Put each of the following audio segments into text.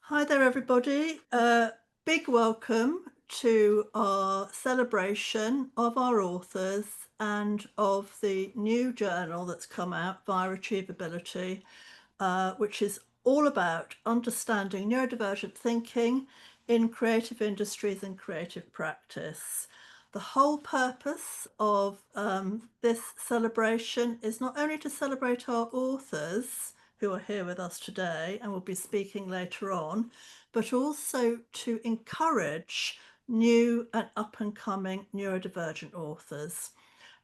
Hi there, everybody. Big welcome to our celebration of our authors and of the new journal that's come out via AchieveAbility, which is all about understanding neurodivergent thinking in creative industries and creative practice. The whole purpose of this celebration is not only to celebrate our authors, who are here with us today and will be speaking later on, but also to encourage new and up-and-coming neurodivergent authors.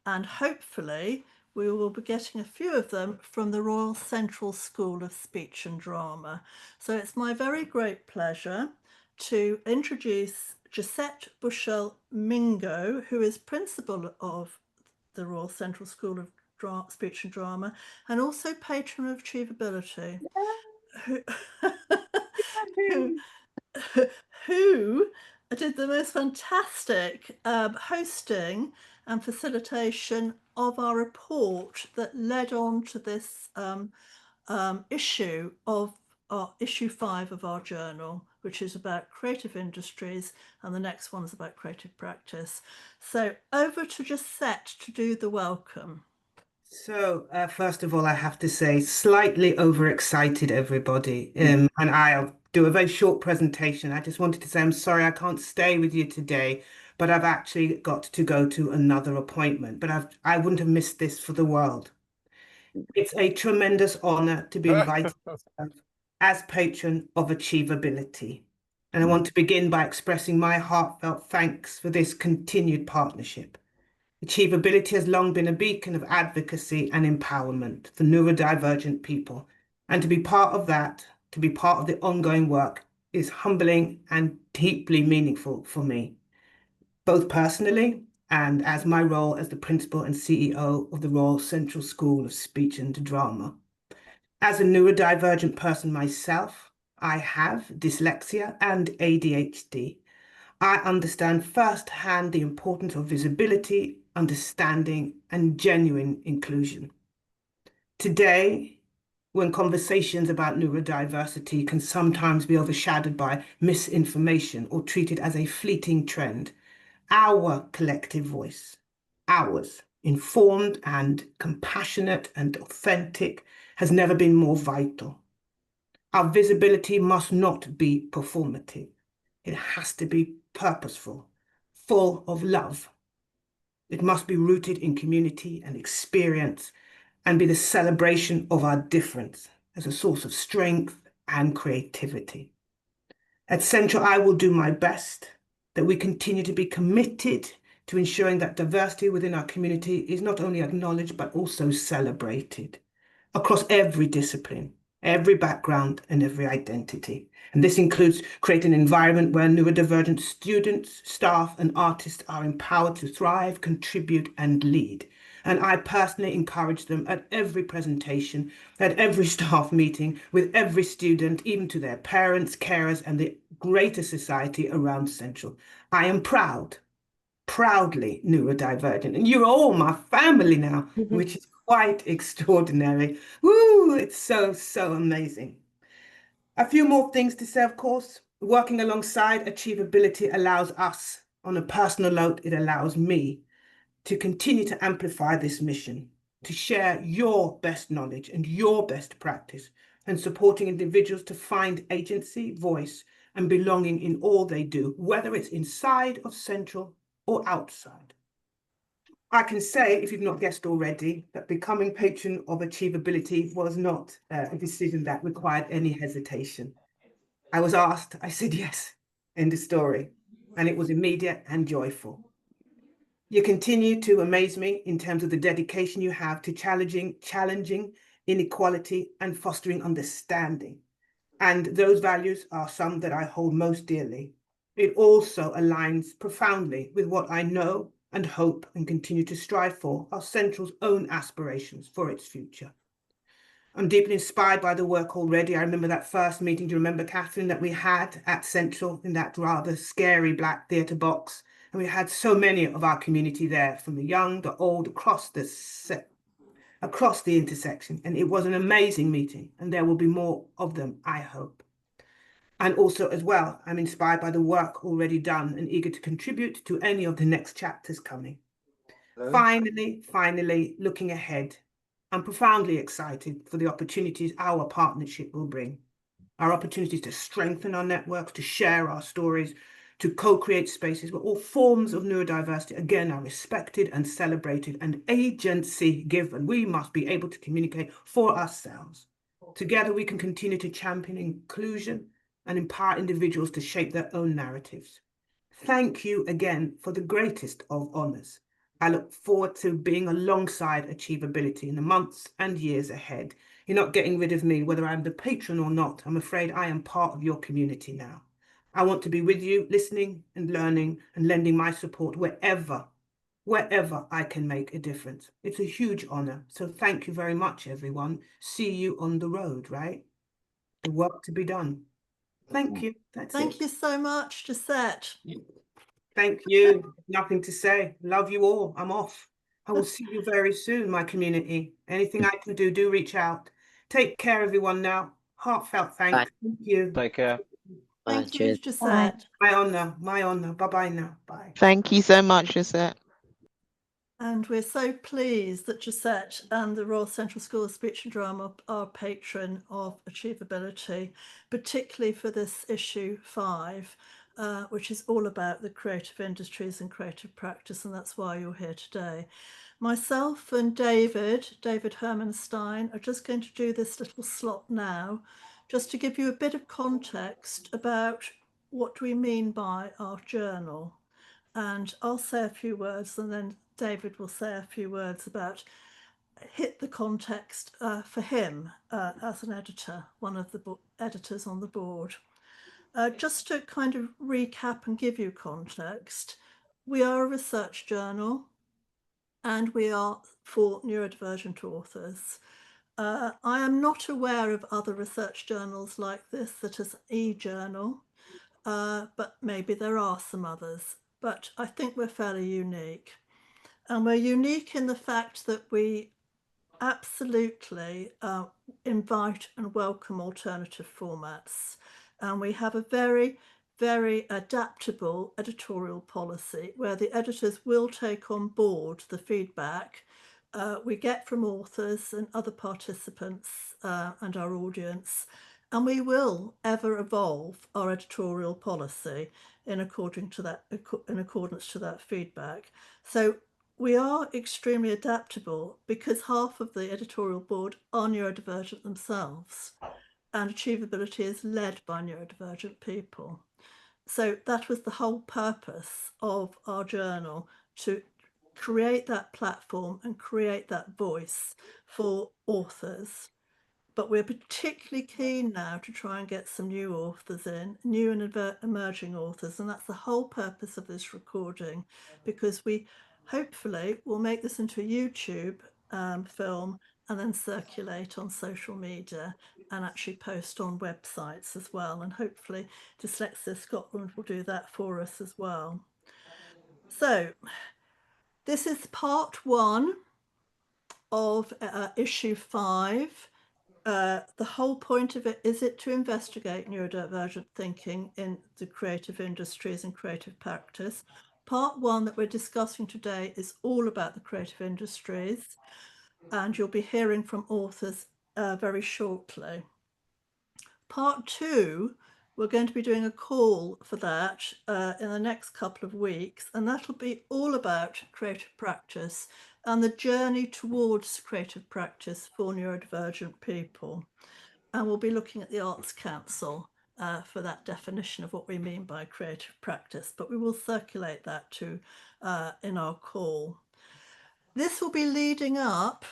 And hopefully we will be getting a few of them from the Royal Central School of Speech and Drama. So it's my very great pleasure to introduce Josette Bushell-Mingo, who is principal of the Royal Central School of Speech and Drama, and also patron of AchieveAbility, who, who did the most fantastic hosting and facilitation of our report that led on to this issue of issue 5 of our journal, which is about creative industries, and the next one is about creative practice. So over to Josette to do the welcome. So, first of all, I have to say, slightly overexcited, everybody. And I'll do a very short presentation. I just wanted to say I'm sorry I can't stay with you today, but I've actually got to go to another appointment. But I wouldn't have missed this for the world. It's a tremendous honor to be invited as patron of AchieveAbility. And I want to begin by expressing my heartfelt thanks for this continued partnership. AchieveAbility has long been a beacon of advocacy and empowerment for neurodivergent people. And to be part of that, to be part of the ongoing work, is humbling and deeply meaningful for me, both personally and as my role as the principal and CEO of the Royal Central School of Speech and Drama. As a neurodivergent person myself, I have dyslexia and ADHD. I understand firsthand the importance of visibility, understanding, and genuine inclusion. Today, when conversations about neurodiversity can sometimes be overshadowed by misinformation or treated as a fleeting trend, our collective voice, ours, informed and compassionate and authentic, has never been more vital. Our visibility must not be performative. It has to be purposeful, full of love. It must be rooted in community and experience and be the celebration of our difference as a source of strength and creativity. At Central, I will do my best that we continue to be committed to ensuring that diversity within our community is not only acknowledged, but also celebrated across every discipline, every background, and every identity. And this includes creating an environment where neurodivergent students, staff, and artists are empowered to thrive, contribute, and lead. And I personally encourage them at every presentation, at every staff meeting, with every student, even to their parents, carers, and the greater society around Central. I am proudly neurodivergent, and you're all my family now, which is quite extraordinary. Woo, it's so, so amazing. A few more things to say, of course. Working alongside AchieveAbility allows us, on a personal note, it allows me to continue to amplify this mission, to share your best knowledge and your best practice, and supporting individuals to find agency, voice, and belonging in all they do, whether it's inside of Central or outside. I can say, if you've not guessed already, that becoming patron of AchieveAbility was not a decision that required any hesitation. I was asked, I said yes, end of story. And it was immediate and joyful. You continue to amaze me in terms of the dedication you have to challenging inequality and fostering understanding. And those values are some that I hold most dearly. It also aligns profoundly with what I know and hope and continue to strive for are Central's own aspirations for its future. I'm deeply inspired by the work already. I remember that first meeting, do you remember, Catherine, that we had at Central in that rather scary black theatre box? And we had so many of our community there, from the young, the old, across the intersection. And it was an amazing meeting, and there will be more of them, I hope. And also as well, I'm inspired by the work already done and eager to contribute to any of the next chapters coming. Hello. Finally, looking ahead, I'm profoundly excited for the opportunities our partnership will bring. Our opportunities to strengthen our networks, to share our stories, to co-create spaces where all forms of neurodiversity, again, are respected and celebrated and agency given. We must be able to communicate for ourselves. Together, we can continue to champion inclusion and empower individuals to shape their own narratives. Thank you again for the greatest of honors. I look forward to being alongside AchieveAbility in the months and years ahead. You're not getting rid of me, whether I'm the patron or not. I'm afraid I am part of your community now. I want to be with you, listening and learning and lending my support wherever I can make a difference. It's a huge honor. So thank you very much, everyone. See you on the road, right? The work to be done. Thank you. That's it. Thank you so much, Josette. Thank you. Nothing to say. Love you all. I'm off. I will see you very soon, my community. Anything I can do, do reach out. Take care, everyone, now. Heartfelt thanks. Thank you. Take care. Thank you, Cheers. Josette. My honor. My honor. Bye-bye now. Bye. Thank you so much, Josette. And we're so pleased that Josette and the Royal Central School of Speech and Drama are patron of AchieveAbility, particularly for this issue 5, which is all about the creative industries and creative practice, and that's why you're here today. Myself and David Hermanstein, are just going to do this little slot now, just to give you a bit of context about what we mean by our journal. And I'll say a few words, and then David will say a few words about the context for him as an editor, one of the editors on the board. Just to kind of recap and give you context, we are a research journal and we are for neurodivergent authors. I am not aware of other research journals like this that is e-journal, but maybe there are some others. But I think we're fairly unique. And we're unique in the fact that we absolutely invite and welcome alternative formats. And we have a very, very adaptable editorial policy where the editors will take on board the feedback we get from authors and other participants and our audience. And we will ever evolve our editorial policy in accordance to that feedback. So we are extremely adaptable because half of the editorial board are neurodivergent themselves, and AchieveAbility is led by neurodivergent people. So that was the whole purpose of our journal, to create that platform and create that voice for authors. But we're particularly keen now to try and get some new authors in, new and emerging authors. And that's the whole purpose of this recording, because we hopefully will make this into a YouTube film and then circulate on social media and actually post on websites as well. And hopefully Dyslexia Scotland will do that for us as well. So this is part 1 of issue 5. The whole point of it is to investigate neurodivergent thinking in the creative industries and creative practice. Part 1 that we're discussing today is all about the creative industries, and you'll be hearing from authors very shortly. Part 2, we're going to be doing a call for that in the next couple of weeks, and that'll be all about creative practice and the journey towards creative practice for neurodivergent people. And we'll be looking at the Arts Council for that definition of what we mean by creative practice, but we will circulate that too in our call. This will be leading up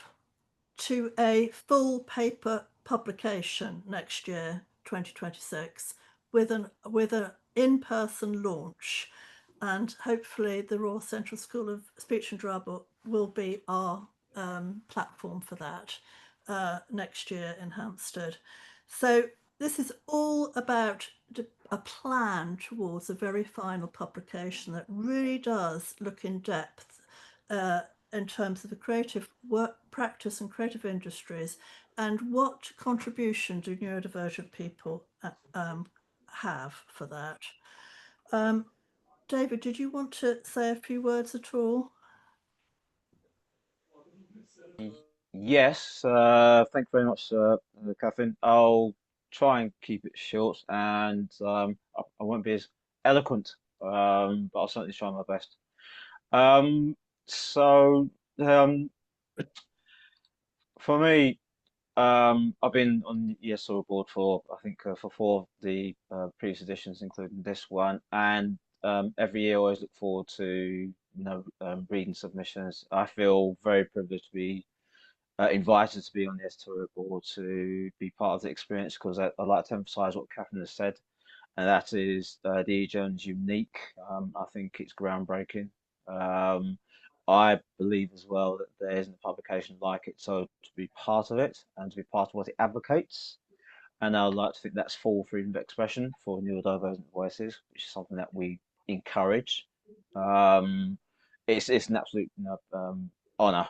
to a full paper publication next year, 2026, with an in-person launch, and hopefully the Royal Central School of Speech and Drama will be our platform for that next year in Hampstead. So this is all about a plan towards a very final publication that really does look in depth in terms of the creative work practice and creative industries, and what contribution do neurodivergent people have for that. David, did you want to say a few words at all? Yes, thank you very much, Catherine. I'll try and keep it short, and I won't be as eloquent, but I'll certainly try my best. Um, so, um, for me, I've been on the ESOL board for I think for four of the previous editions, including this one, and every year I always look forward to reading submissions. I feel very privileged to be invited to be on the editorial board to be part of the experience because I'd like to emphasise what Catherine has said, and that is the e-journal is unique. I think it's groundbreaking. Um, I believe as well that there isn't a publication like it, so to be part of it and to be part of what it advocates, and I'd like to think that's full freedom of expression for neurodivergent voices, which is something that we encourage. Um, it's an absolute honour.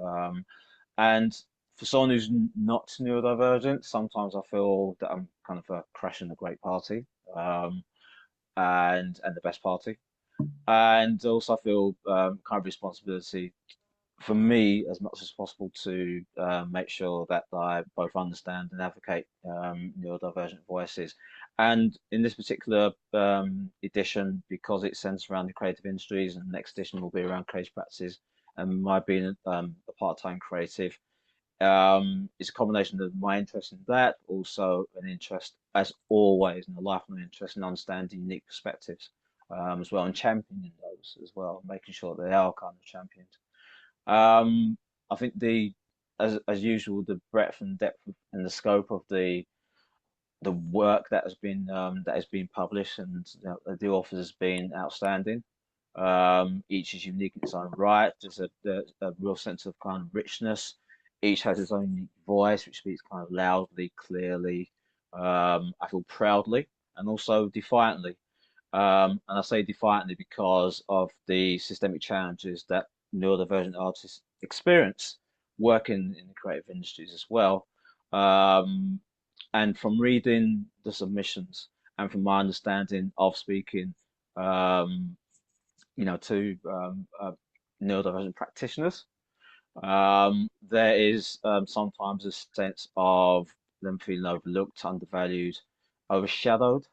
Um, and for someone who's not neurodivergent, sometimes I feel that I'm kind of crashing the great party um, and the best party. And also I feel kind of responsibility for me as much as possible to make sure that I both understand and advocate neurodivergent voices. And in this particular edition, because it centers around the creative industries, and the next edition will be around creative practices, and my being a part-time creative, it's a combination of my interest in that, also an interest, as always, in a lifelong interest in understanding unique perspectives as well, and championing those as well, making sure that they are kind of championed. I think as usual, the breadth and depth and the scope of the work that has been published and the authors has been outstanding. Each is unique in its own right. There's a real sense of kind of richness. Each has its own unique voice, which speaks kind of loudly, clearly. I feel proudly and also defiantly. And I say defiantly because of the systemic challenges that neurodivergent artists experience working in the creative industries as well. Um, and from reading the submissions and from my understanding of speaking, um, to neurodivergent practitioners, there is sometimes a sense of them feeling overlooked, undervalued, overshadowed.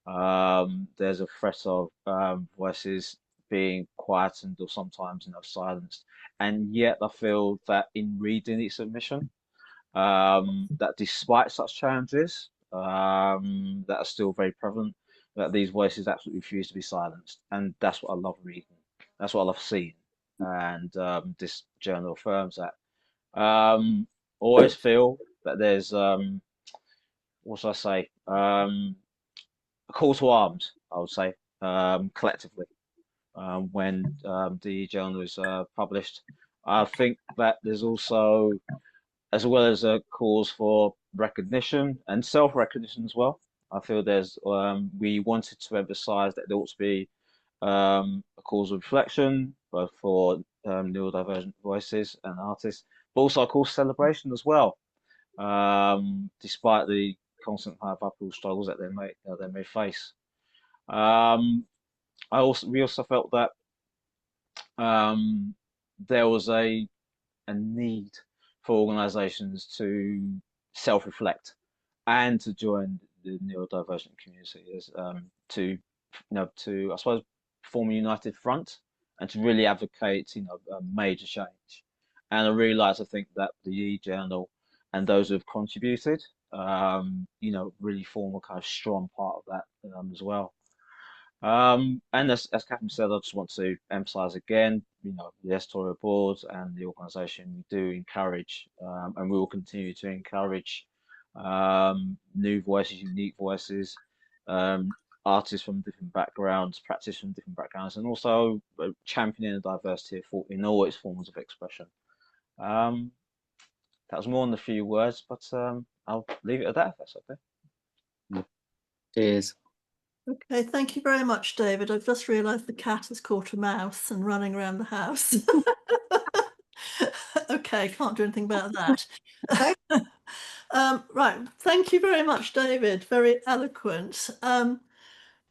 There's a threat of voices being quietened or sometimes silenced. And yet I feel that in reading each submission, that despite such challenges that are still very prevalent, that these voices absolutely refuse to be silenced. And that's what I love reading. That's what I love seeing. And this journal affirms that. Always feel that there's, what should I say, a call to arms, I would say, collectively, when the journal is published. I think that there's also, as well as a cause for recognition and self-recognition as well. I feel we wanted to emphasize that there ought to be a cause of reflection, both for neurodivergent voices and artists, but also a cause of celebration as well, despite the constant kind of uphill struggles that they may face. Um, we also felt that there was a need for organisations to self-reflect and to join the neurodivergent community as to I suppose form a united front and to really advocate a major change. And I really like to think that the e-journal and those who have contributed really form a kind of strong part of that as well. And as Catherine said, I just want to emphasize again, the editorial board and the organization, we do encourage, and we will continue to encourage new voices, unique voices, um, artists from different backgrounds, practitioners from different backgrounds, and also championing the diversity in all its forms of expression. Um, that was more than a few words, but I'll leave it at that if that's okay. Cheers. Okay, thank you very much, David. I've just realised the cat has caught a mouse and running around the house. Okay, can't do anything about that. Right, thank you very much, David. Very eloquent.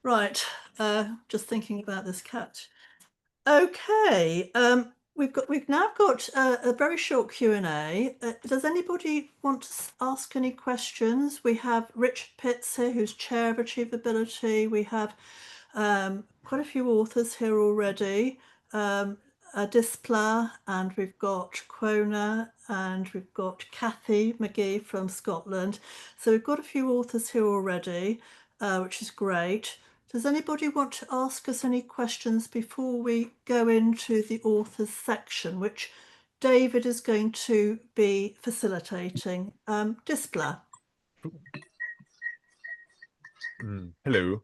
Right, just thinking about this cat. Okay, we've now got a very short Q&A. Does anybody want to ask any questions? We have Richard Pitts here, who's chair of Achievability. We have quite a few authors here already. Dyspla, and we've got Qona, and we've got Kathy McGee from Scotland. So we've got a few authors here already, which is great. Does anybody want to ask us any questions before we go into the authors section, which David is going to be facilitating? Dyspla. Hello.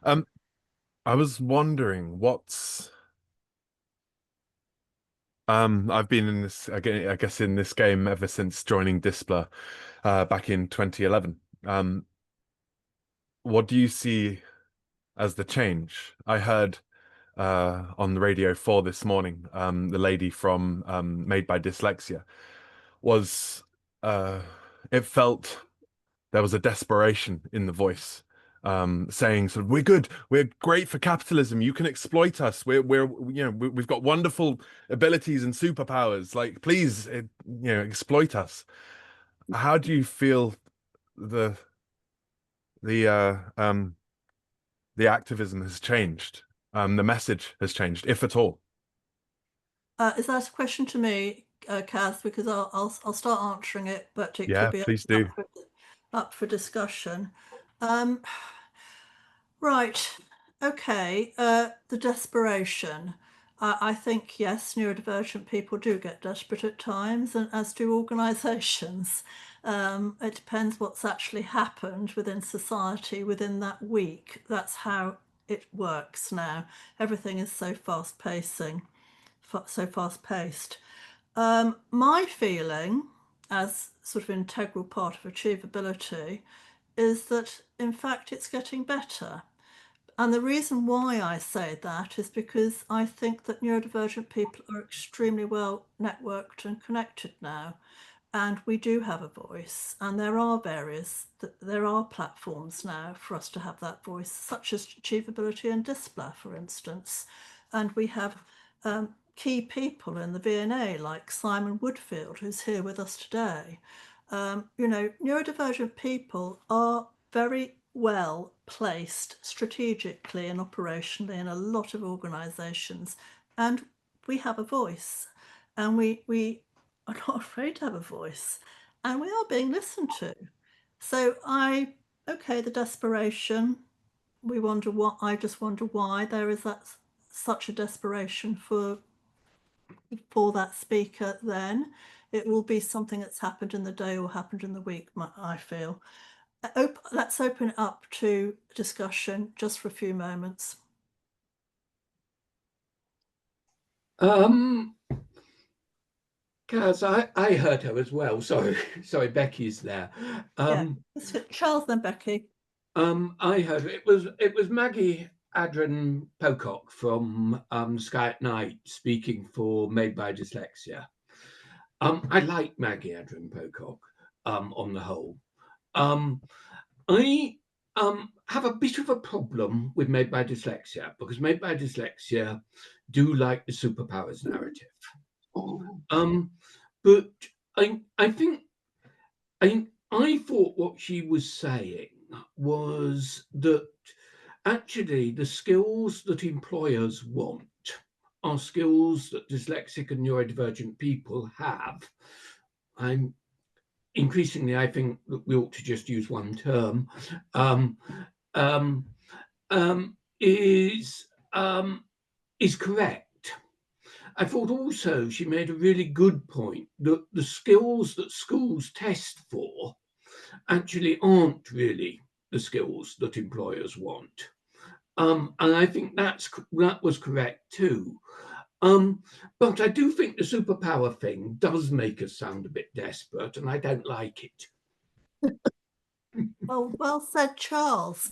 I was wondering I've been in this, I guess, in this game ever since joining Dyspla back in 2011. What do you see as the change? I heard on the Radio 4 this morning, the lady from Made by Dyslexia was, it felt there was a desperation in the voice, saying sort of, we're great for capitalism, you can exploit us, we've got wonderful abilities and superpowers, like, please, exploit us. How do you feel the activism has changed, the message has changed, if at all? Is that a question to me, Kath? Because I'll start answering it, but it could be please do. up for discussion. Right. Okay. The desperation. I think, yes, neurodivergent people do get desperate at times, and as do organisations. It depends what's actually happened within society within that week. That's how it works now. Everything is so fast-paced. My feeling, as sort of integral part of achievability, is that in fact it's getting better. And the reason why I say that is because I think that neurodivergent people are extremely well networked and connected now. And we do have a voice, and there are platforms now for us to have that voice, such as AchieveAbility and Dyspla, for instance. And we have key people in the V&A like Simon Woodfield, who's here with us today. Neurodivergent people are very well placed strategically and operationally in a lot of organisations, and we have a voice, and we are not afraid to have a voice, and we are being listened to. So the desperation, I just wonder why there is such a desperation for that speaker. Then it will be something that's happened in the day or happened in the week, I feel. Let's open it up to discussion just for a few moments. Kaz, I heard her as well. Sorry, Becky's there. Charles, then Becki. I heard it was Maggie Adrian Pocock from Sky at Night speaking for Made by Dyslexia. I like Maggie Adrian Pocock on the whole. I have a bit of a problem with Made by Dyslexia, because Made by Dyslexia do like the superpowers narrative. But I think I thought what she was saying was that actually the skills that employers want are skills that dyslexic and neurodivergent people have. Increasingly, I think that we ought to just use one term, is correct. I thought also she made a really good point that the skills that schools test for actually aren't really the skills that employers want. And I think that was correct too. But I do think the superpower thing does make us sound a bit desperate, and I don't like it. Well said, Charles.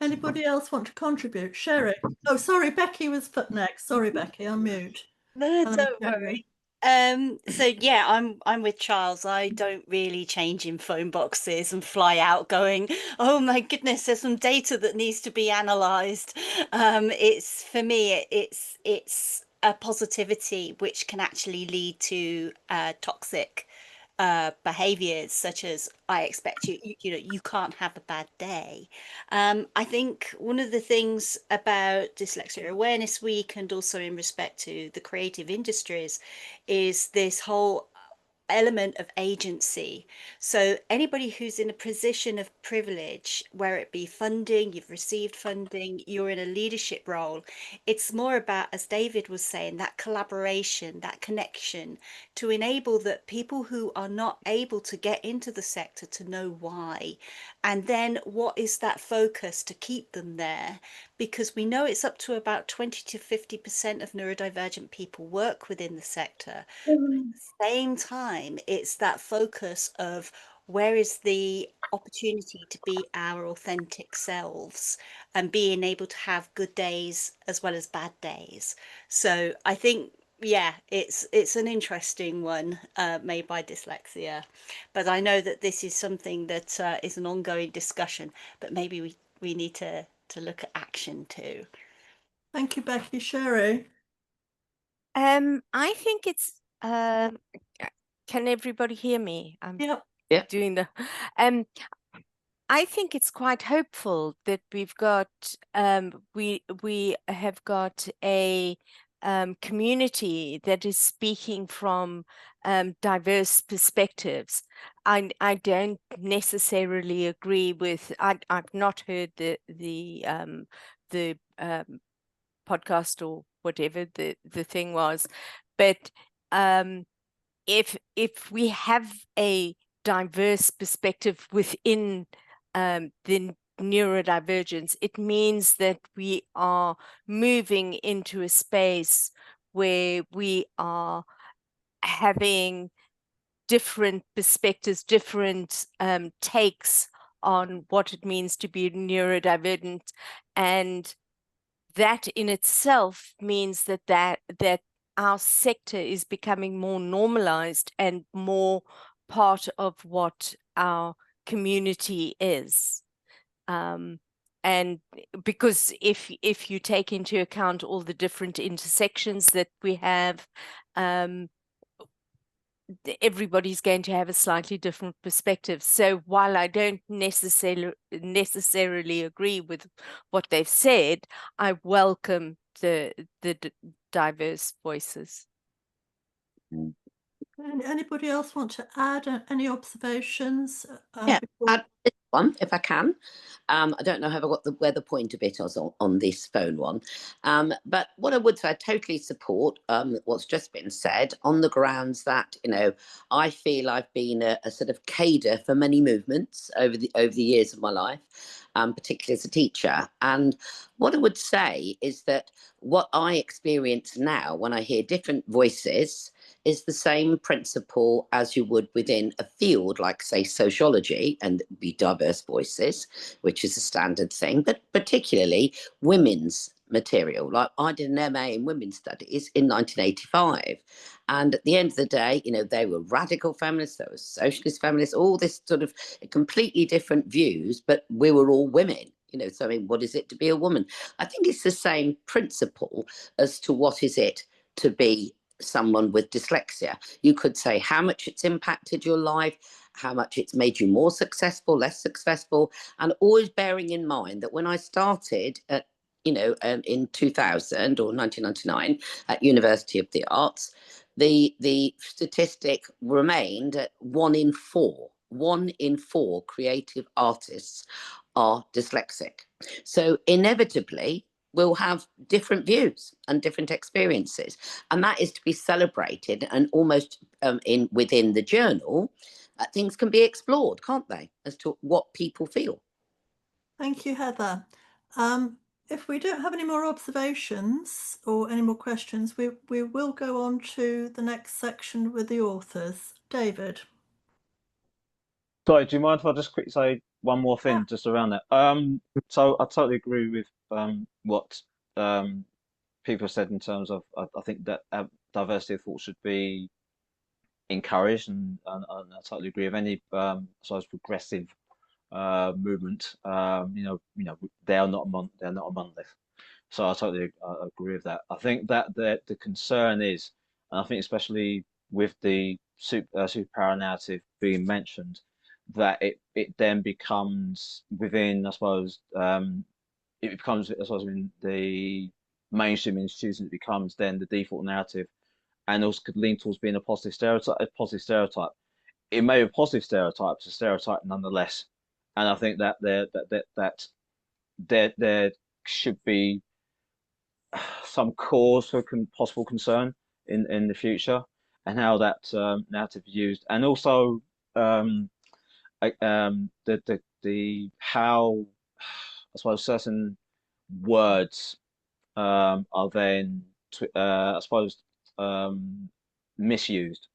Anybody else want to contribute? Sherry? Oh, sorry, Becki was put next. Sorry, Becki, I'll mute. No, don't worry. So yeah, I'm with Charles. I don't really change in phone boxes and fly out going, oh my goodness, there's some data that needs to be analyzed. It's for me, it's a positivity which can actually lead to toxic behaviors, such as I expect you know, you can't have a bad day. I think one of the things about Dyslexia Awareness Week, and also in respect to the creative industries, is this whole element of agency. So anybody who's in a position of privilege, where it be funding, you've received funding, you're in a leadership role, it's more about, as David was saying, that collaboration, that connection, to enable that people who are not able to get into the sector to know why, and then what is that focus to keep them there, because we know it's up to about 20 to 50% of neurodivergent people work within the sector. Same time, it's that focus of where is the opportunity to be our authentic selves and being able to have good days as well as bad days. So I think, yeah, it's an interesting one made by Dyslexia, but I know that this is something that is an ongoing discussion, but maybe we need to look at action too. Thank you, Becki. Sherry? I think it's can everybody hear me? I'm Yep. doing the I think it's quite hopeful that we've got we have got a community that is speaking from diverse perspectives. I don't necessarily agree with. I've not heard the podcast or whatever the thing was, but if we have a diverse perspective within the neurodivergence, it means that we are moving into a space where we are having different perspectives, different takes on what it means to be neurodivergent, and that in itself means that our sector is becoming more normalized and more part of what our community is. And because if you take into account all the different intersections that we have, everybody's going to have a slightly different perspective. So while I don't necessarily agree with what they've said, I welcome the diverse voices. Anybody else want to add any observations? Yeah, before- add this one if I can. I don't know have I got where the point of it is on this phone one, but what I would say, I totally support what's just been said on the grounds that, you know, I feel I've been a sort of cadre for many movements over the years of my life, particularly as a teacher. And what I would say is that what I experience now when I hear different voices is the same principle as you would within a field like, say, sociology, and be diverse voices, which is a standard thing, but particularly women's material. Like, I did an MA in women's studies in 1985. And at the end of the day, you know, they were radical feminists, they were socialist feminists, all this sort of completely different views, but we were all women. You know, so I mean, what is it to be a woman? I think it's the same principle as to what is it to be someone with dyslexia. You could say how much it's impacted your life, how much it's made you more successful, less successful, and always bearing in mind that when I started at, you know, in 2000 or 1999 at University of the Arts, the statistic remained at 1 in 4. 1 in 4 creative artists are dyslexic. So inevitably, we'll have different views and different experiences, and that is to be celebrated. And almost within the journal, things can be explored, can't they, as to what people feel. Thank you, Heather. If we don't have any more observations or any more questions, we will go on to the next section with the authors. David. Sorry, do you mind if I just quickly say one more thing just around that? So I totally agree with what people said in terms of I think that diversity of thought should be encouraged, and I totally agree with any progressive movement. They are not a monolith. So I totally agree with that. I think that the concern is, and I think especially with the superpower narrative being mentioned, that it then becomes within, I suppose, it becomes, I suppose, in the mainstream institutions, it becomes then the default narrative, and also could lean towards being a positive stereotype. It may be a positive stereotype, it's a stereotype nonetheless. And I think that there should be some cause for possible concern in the future, and how that narrative is used, and also the how, I suppose, certain words are then I suppose misused,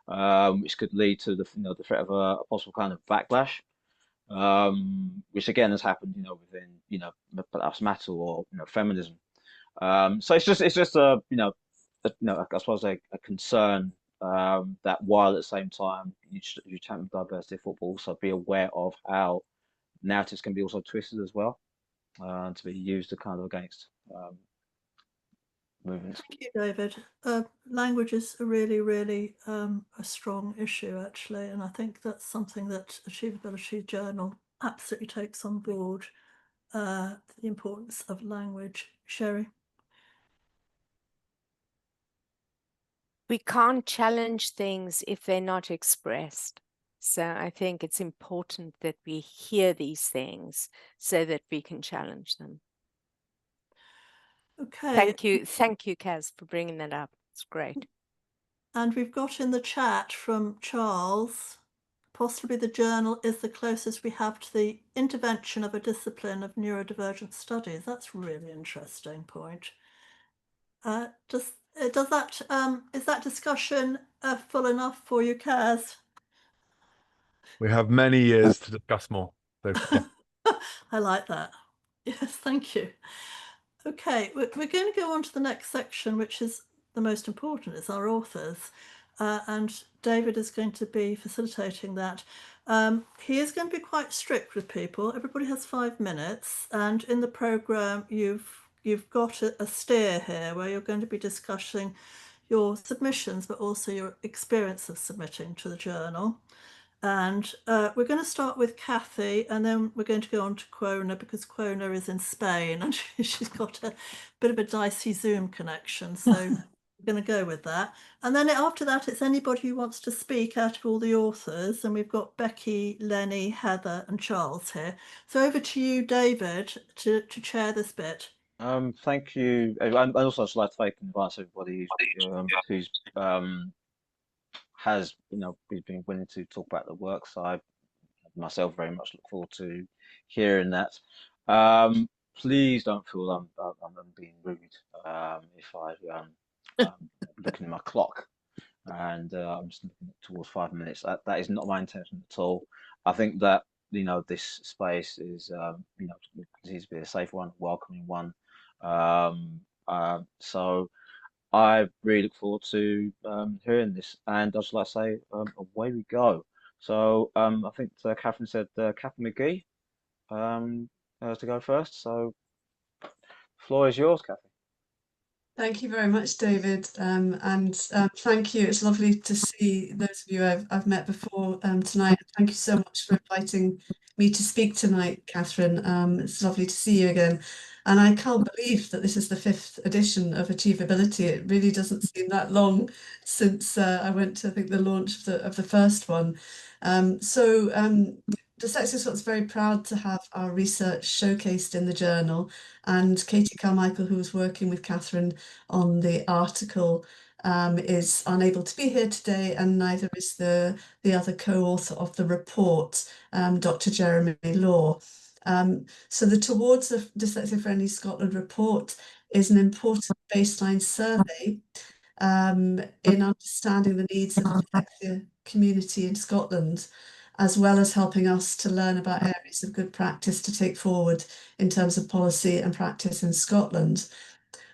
which could lead to the threat of a possible kind of backlash, which again has happened within perhaps matter or feminism. So it's just a I suppose a concern, that while at the same time you champion diversity of football, also be aware of how narratives can be also twisted as well, to be used to kind of against movements. Thank you, David. Language is a really a strong issue, actually, and I think that's something that AchieveAbility Journal absolutely takes on board, the importance of language. Sherry? We can't challenge things if they're not expressed. So I think it's important that we hear these things so that we can challenge them. Okay. Thank you, Kaz, for bringing that up. It's great. And we've got in the chat from Charles, possibly the journal is the closest we have to the intervention of a discipline of neurodivergent studies. That's a really interesting point. Does that is that discussion full enough for you, Kaz? We have many years to discuss more. So, yeah. I like that. Yes, thank you. Okay, we're going to go on to the next section, which is the most important, is our authors. And David is going to be facilitating that. He is going to be quite strict with people. Everybody has 5 minutes, and in the programme you've got a steer here where you're going to be discussing your submissions, but also your experience of submitting to the journal. And we're going to start with Kathy, and then we're going to go on to Qona, because Qona is in Spain and she's got a bit of a dicey Zoom connection. So we're going to go with that. And then after that, it's anybody who wants to speak out of all the authors. And we've got Becki, Lennie, Heather and Charles here. So over to you, David, to chair this bit. Thank you. And also I'd like to thank and advance everybody who's has been willing to talk about the work. So I myself very much look forward to hearing that. Please don't feel I'm being rude if I'm looking at my clock and I'm just looking towards 5 minutes. That is not my intention at all. I think that this space is continues to be a safe one, welcoming one. So I really look forward to hearing this, and I'd just like to say away we go. So I think Catherine said Catherine McGee to go first. So the floor is yours, Catherine. Thank you very much, David, and thank you. It's lovely to see those of you I've met before tonight. Thank you so much for inviting me to speak tonight, Catherine. It's lovely to see you again. And I can't believe that this is the 5th edition of AchieveAbility. It really doesn't seem that long since I went to, I think, the launch of the first one. Dyslexia Scott's very proud to have our research showcased in the journal, and Katie Carmichael, who was working with Catherine on the article, is unable to be here today, and neither is the other co-author of the report, Dr. Jeremy Law. So the Towards a Dyslexia Friendly Scotland report is an important baseline survey in understanding the needs of the dyslexia community in Scotland, as well as helping us to learn about areas of good practice to take forward in terms of policy and practice in Scotland.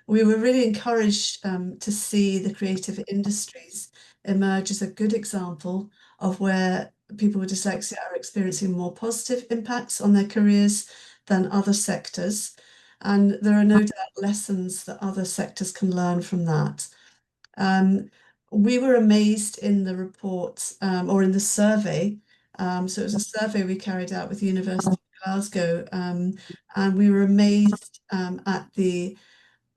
we were really encouraged to see the creative industries emerge as a good example of where people with dyslexia are experiencing more positive impacts on their careers than other sectors. And there are no doubt lessons that other sectors can learn from that. We were amazed in the report or in the survey. So it was a survey we carried out with the University of Glasgow, and we were amazed at the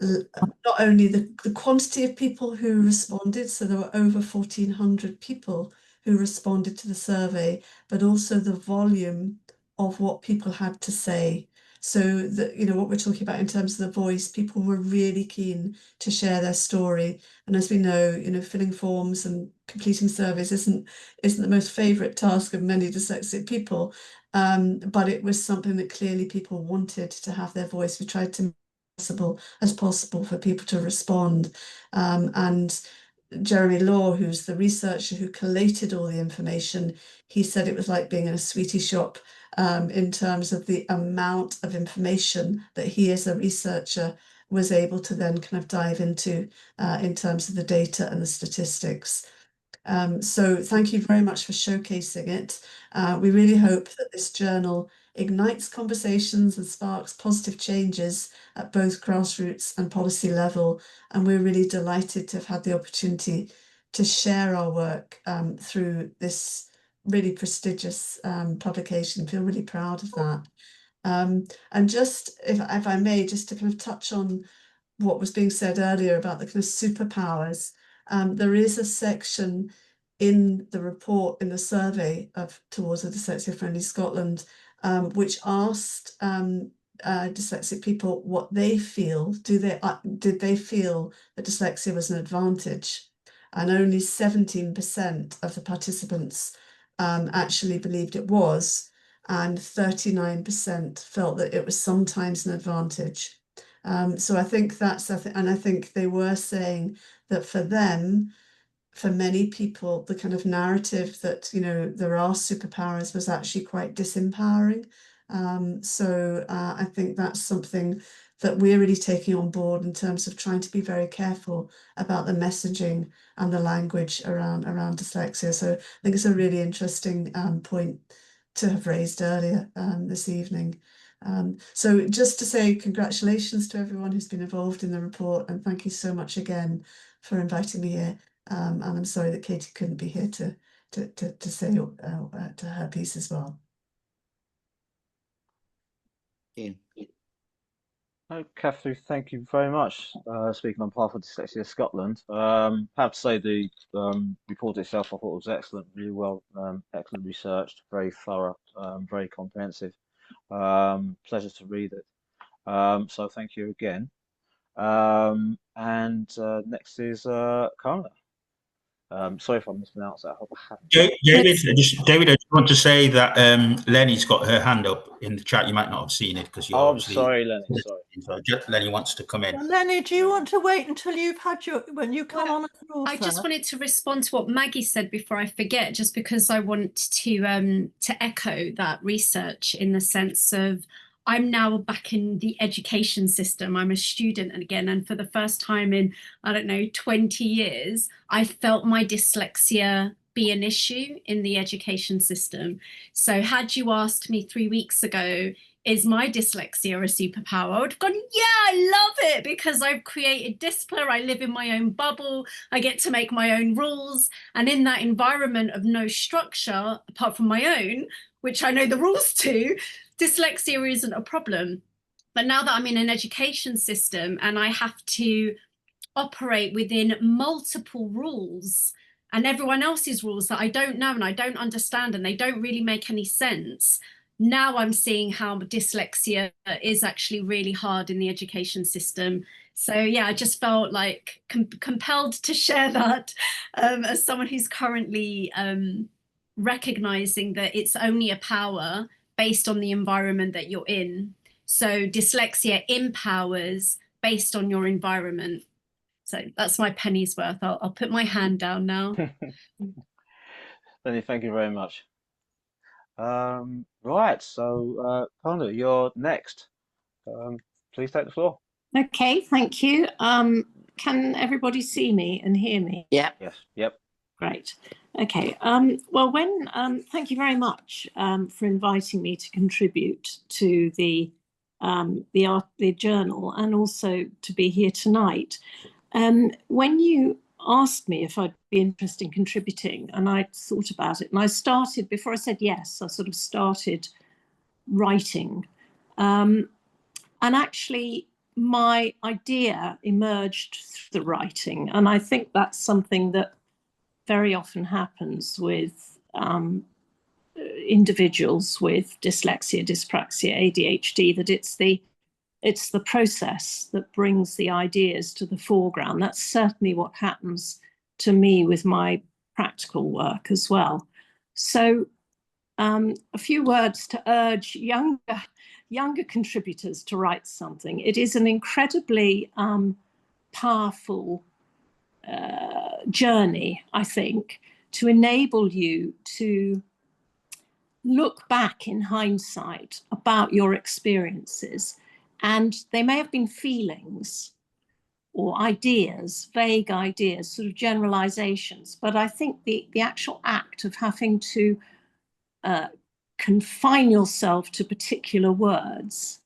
not only the quantity of people who responded, so there were over 1,400 people who responded to the survey, but also the volume of what people had to say. So that, you know, what we're talking about in terms of the voice, people were really keen to share their story. And as we know, you know, filling forms and completing surveys isn't the most favourite task of many dyslexic people. But it was something that clearly people wanted to have their voice. We tried to as possible for people to respond. And Jeremy Law, who's the researcher who collated all the information, he said it was like being in a sweetie shop in terms of the amount of information that he as a researcher was able to then kind of dive into in terms of the data and the statistics. So thank you very much for showcasing it. We really hope that this journal ignites conversations and sparks positive changes at both grassroots and policy level. And we're really delighted to have had the opportunity to share our work through this really prestigious publication. I feel really proud of that. And just, if I may, just to kind of touch on what was being said earlier about the kind of superpowers, there is a section in the report, in the survey of Towards a Dyslexia Friendly Scotland, which asked dyslexic people what they feel. Did they feel that dyslexia was an advantage? And only 17% of the participants actually believed it was, and 39% felt that it was sometimes an advantage. So I think that's, and I think they were saying that for them, for many people, the kind of narrative that, you know, there are superpowers was actually quite disempowering. So I think that's something that we're really taking on board in terms of trying to be very careful about the messaging and the language around dyslexia. So I think it's a really interesting point to have raised earlier this evening. So just to say congratulations to everyone who's been involved in the report, and thank you so much again for inviting me here. And I'm sorry that Katie couldn't be here to say to her piece as well. Yeah. Oh, Catherine, thank you very much. Speaking on behalf of Dyslexia Scotland, I have to say the report itself I thought was excellent, really well, excellent researched, very thorough, very comprehensive. Pleasure to read it. So thank you again. And next is Qona. Sorry if I mispronounced that. I hope I haven't. David, I just want to say that Lennie's got her hand up in the chat. You might not have seen it because you're obviously. Sorry, Lennie. Sorry. So Lennie wants to come in. Well, Lennie, do you want to wait until you've had when you come on as an author? I just wanted to respond to what Maggie said before I forget, just because I want to echo that research in the sense of I'm now back in the education system. I'm a student again, and for the first time in, I don't know, 20 years, I felt my dyslexia be an issue in the education system. So had you asked me 3 weeks ago, is my dyslexia a superpower? I would have gone, yeah, I love it, because I've created Dyspla, I live in my own bubble, I get to make my own rules. And in that environment of no structure, apart from my own, which I know the rules to, dyslexia isn't a problem. But now that I'm in an education system and I have to operate within multiple rules and everyone else's rules that I don't know and I don't understand and they don't really make any sense, now I'm seeing how dyslexia is actually really hard in the education system. So yeah, I just felt like compelled to share that as someone who's currently recognizing that it's only a power based on the environment that you're in. So dyslexia empowers based on your environment. So that's my penny's worth. I'll put my hand down now. Lennie, thank you very much. Right, so Qona, you're next. Please take the floor. Okay, thank you. Can everybody see me and hear me? Yeah. Yes. Yep. Great. Okay. Well, thank you very much for inviting me to contribute to the journal, and also to be here tonight. When you asked me if I'd be interested in contributing, and I thought about it, and I started, before I said yes, I sort of started writing. And actually, my idea emerged through the writing. And I think that's something that very often happens with individuals with dyslexia, dyspraxia, ADHD, that it's the process that brings the ideas to the foreground. That's certainly what happens to me with my practical work as well. So a few words to urge younger contributors to write something. It is an incredibly powerful journey, I think, to enable you to look back in hindsight about your experiences. And they may have been feelings or ideas, vague ideas, sort of generalizations. But I think the actual act of having to confine yourself to particular words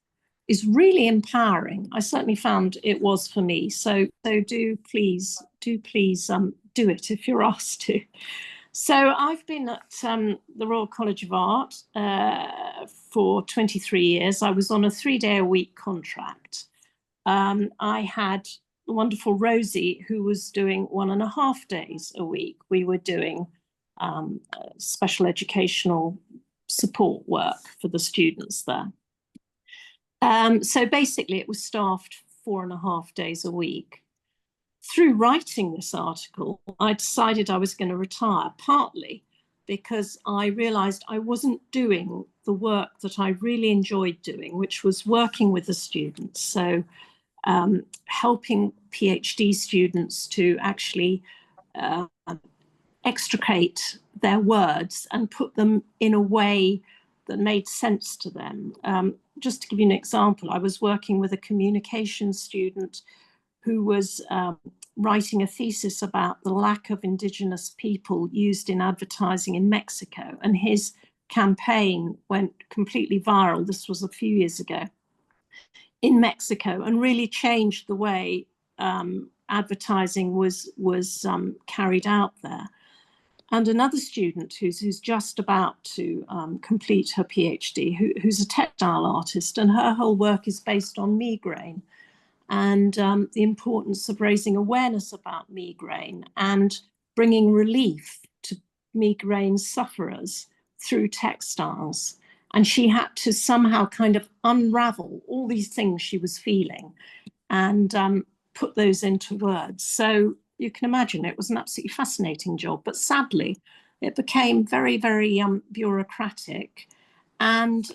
is really empowering. I certainly found it was for me. So do please do it if you're asked to. So I've been at the Royal College of Art for 23 years. I was on a 3-day-a-week contract. I had the wonderful Rosie, who was doing 1.5 days a week. We were doing special educational support work for the students there. So basically it was staffed 4.5 days a week. Through writing this article, I decided I was going to retire, partly because I realized I wasn't doing the work that I really enjoyed doing, which was working with the students. So helping PhD students to actually extricate their words and put them in a way that made sense to them. Just to give you an example, I was working with a communication student who was writing a thesis about the lack of Indigenous people used in advertising in Mexico. And his campaign went completely viral. This was a few years ago in Mexico, and really changed the way advertising was carried out there. And another student who's just about to complete her PhD, who's a textile artist, and her whole work is based on migraine and the importance of raising awareness about migraine and bringing relief to migraine sufferers through textiles. And she had to somehow kind of unravel all these things she was feeling and put those into words. So you can imagine it was an absolutely fascinating job, but sadly it became very, very bureaucratic and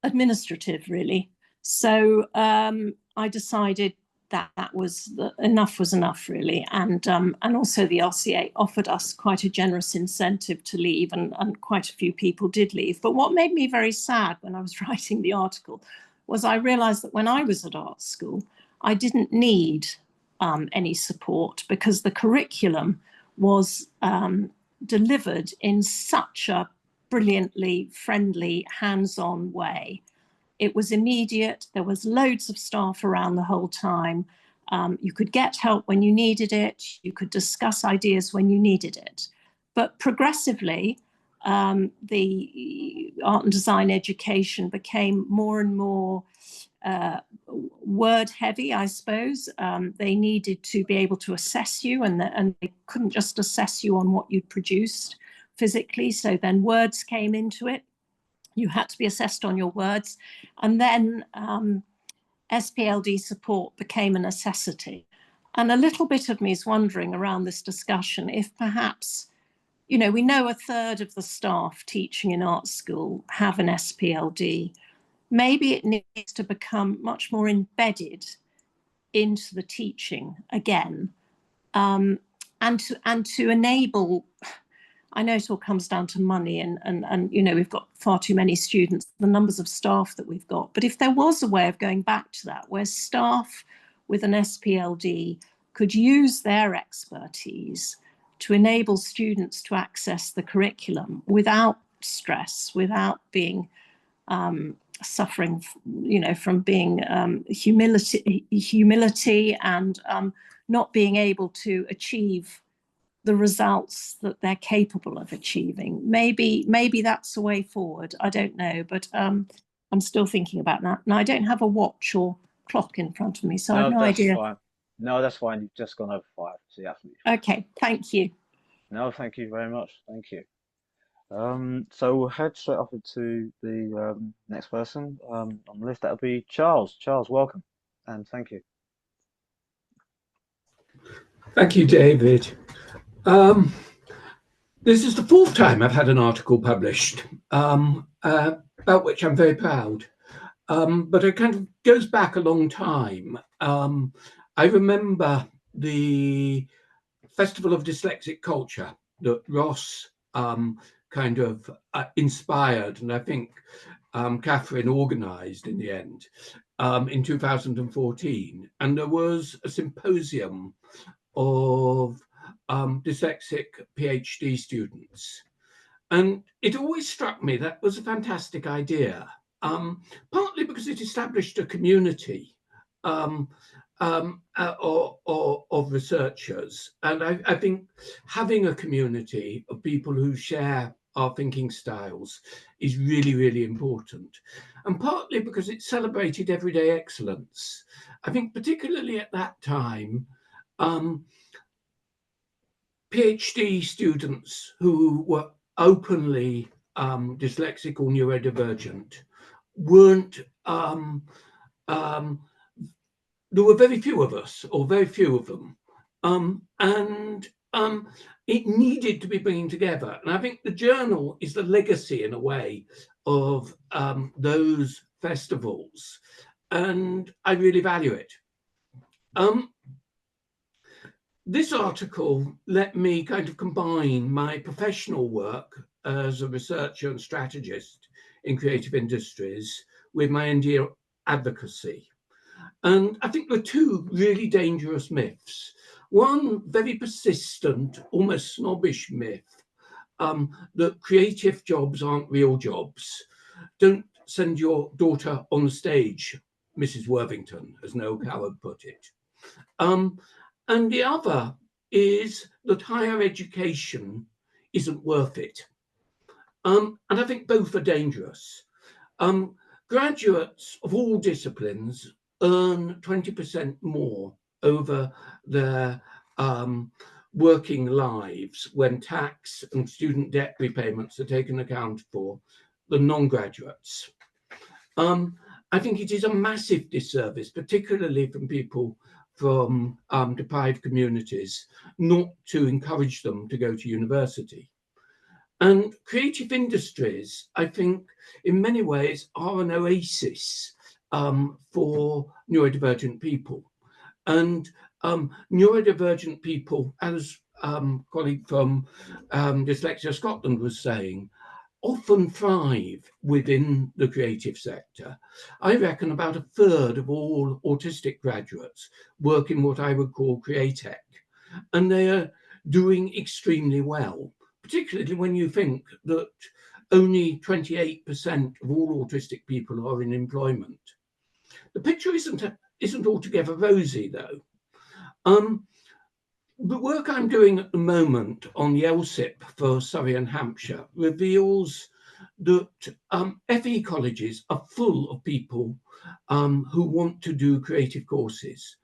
administrative, really. So I decided that enough was enough, really. And also the RCA offered us quite a generous incentive to leave, and quite a few people did leave. But what made me very sad when I was writing the article was I realized that when I was at art school, I didn't need any support, because the curriculum was delivered in such a brilliantly friendly, hands-on way. It was immediate. There was loads of staff around the whole time. You could get help when you needed it. You could discuss ideas when you needed it. But progressively, the art and design education became more and more word heavy, I suppose. They needed to be able to assess you, and they couldn't just assess you on what you'd produced physically. So then words came into it. You had to be assessed on your words. And then SPLD support became a necessity. And a little bit of me is wondering around this discussion if perhaps, we know 1/3 of the staff teaching in art school have an SPLD. Maybe it needs to become much more embedded into the teaching again, and to enable, I know it all comes down to money and you know, we've got far too many students, the numbers of staff that we've got. But if there was a way of going back to that, where staff with an SPLD could use their expertise to enable students to access the curriculum without stress, without being suffering, you know, from being humility and not being able to achieve the results that they're capable of achieving. Maybe that's a way forward. I don't know, but I'm still thinking about that. Now I don't have a watch or clock in front of me, so I have no idea. Fine. No, that's fine. You've just gone over 5, so you're absolutely fine. Okay, thank you. No, thank you very much. Thank you. So we'll head straight off into the next person on the list. That'll be Charles. Charles, welcome, and thank you. Thank you, David. This is the 4th time I've had an article published, about which I'm very proud. But it kind of goes back a long time. I remember the Festival of Dyslexic Culture that Ross kind of inspired, and I think Catherine organised in the end in 2014. And there was a symposium of dyslexic PhD students. And it always struck me that was a fantastic idea, partly because it established a community of researchers. And I think having a community of people who share our thinking styles is really, really important. And partly because it celebrated everyday excellence. I think particularly at that time, PhD students who were openly dyslexic or neurodivergent weren't, there were very few of us, or very few of them. It needed to be bringing together. And I think the journal is the legacy, in a way, of those festivals. And I really value it. This article let me kind of combine my professional work as a researcher and strategist in creative industries with my NGO advocacy. And I think there are 2 really dangerous myths. One very persistent, almost snobbish myth that creative jobs aren't real jobs. Don't send your daughter on the stage, Mrs. Worthington, as Noel Coward put it. And the other is that higher education isn't worth it. And I think both are dangerous. Graduates of all disciplines earn 20% more over their working lives when tax and student debt repayments are taken account for than non-graduates. I think it is a massive disservice, particularly from people from deprived communities, not to encourage them to go to university. And creative industries, I think, in many ways are an oasis for neurodivergent people. And neurodivergent people, as colleague from Dyslexia Scotland was saying, often thrive within the creative sector. I reckon about 1/3 of all autistic graduates work in what I would call createch, and they are doing extremely well, particularly when you think that only 28% of all autistic people are in employment. The picture isn't altogether rosy, though. The work I'm doing at the moment on the LSIP for Surrey and Hampshire reveals that FE colleges are full of people who want to do creative courses.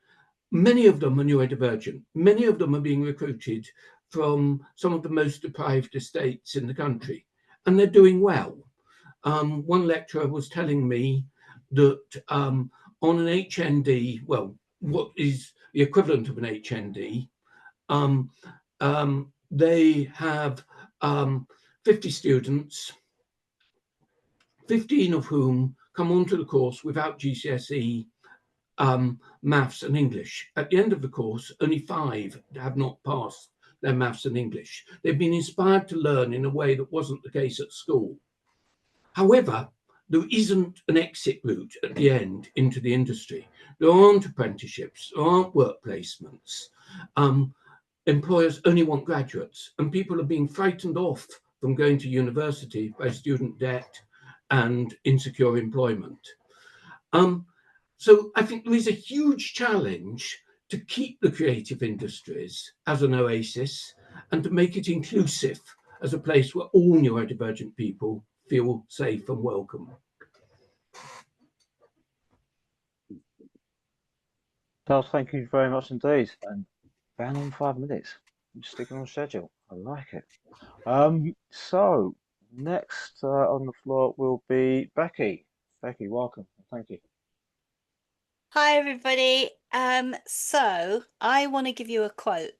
Many of them are neurodivergent. Many of them are being recruited from some of the most deprived estates in the country, and they're doing well. One lecturer was telling me that on an HND, well, what is the equivalent of an HND, they have 50 students, 15 of whom come onto the course without GCSE maths and English. At the end of the course, only 5 have not passed their maths and English. They've been inspired to learn in a way that wasn't the case at school. However, there isn't an exit route at the end into the industry. There aren't apprenticeships, there aren't work placements. Employers only want graduates, and people are being frightened off from going to university by student debt and insecure employment. So I think there is a huge challenge to keep the creative industries as an oasis and to make it inclusive as a place where all neurodivergent people feel safe and welcome. Charles, thank you very much indeed. And bang on 5 minutes. I'm sticking on schedule. I like it. So next on the floor will be Becki. Becki, welcome. Thank you. Hi, everybody. So I want to give you a quote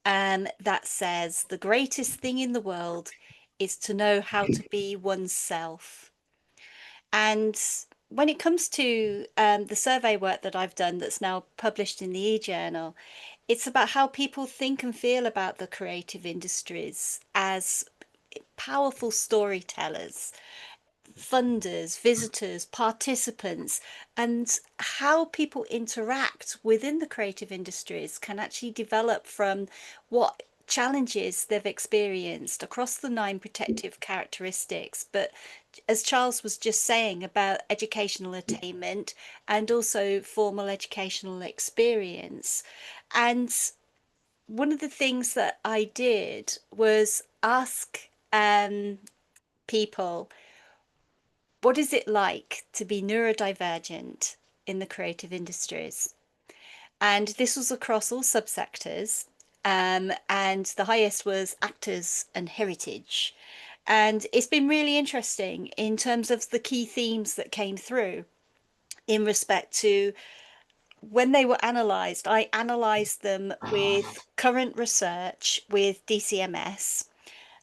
that says, "The greatest thing in the world is to know how to be oneself." And when it comes to the survey work that I've done that's now published in the e-journal, it's about how people think and feel about the creative industries as powerful storytellers, funders, visitors, participants, and how people interact within the creative industries can actually develop from what challenges they've experienced across the 9 protective characteristics. But as Charles was just saying about educational attainment and also formal educational experience. And one of the things that I did was ask people, what is it like to be neurodivergent in the creative industries? And this was across all subsectors. And the highest was actors and heritage. And it's been really interesting in terms of the key themes that came through in respect to when they were analysed. I analysed them with current research with DCMS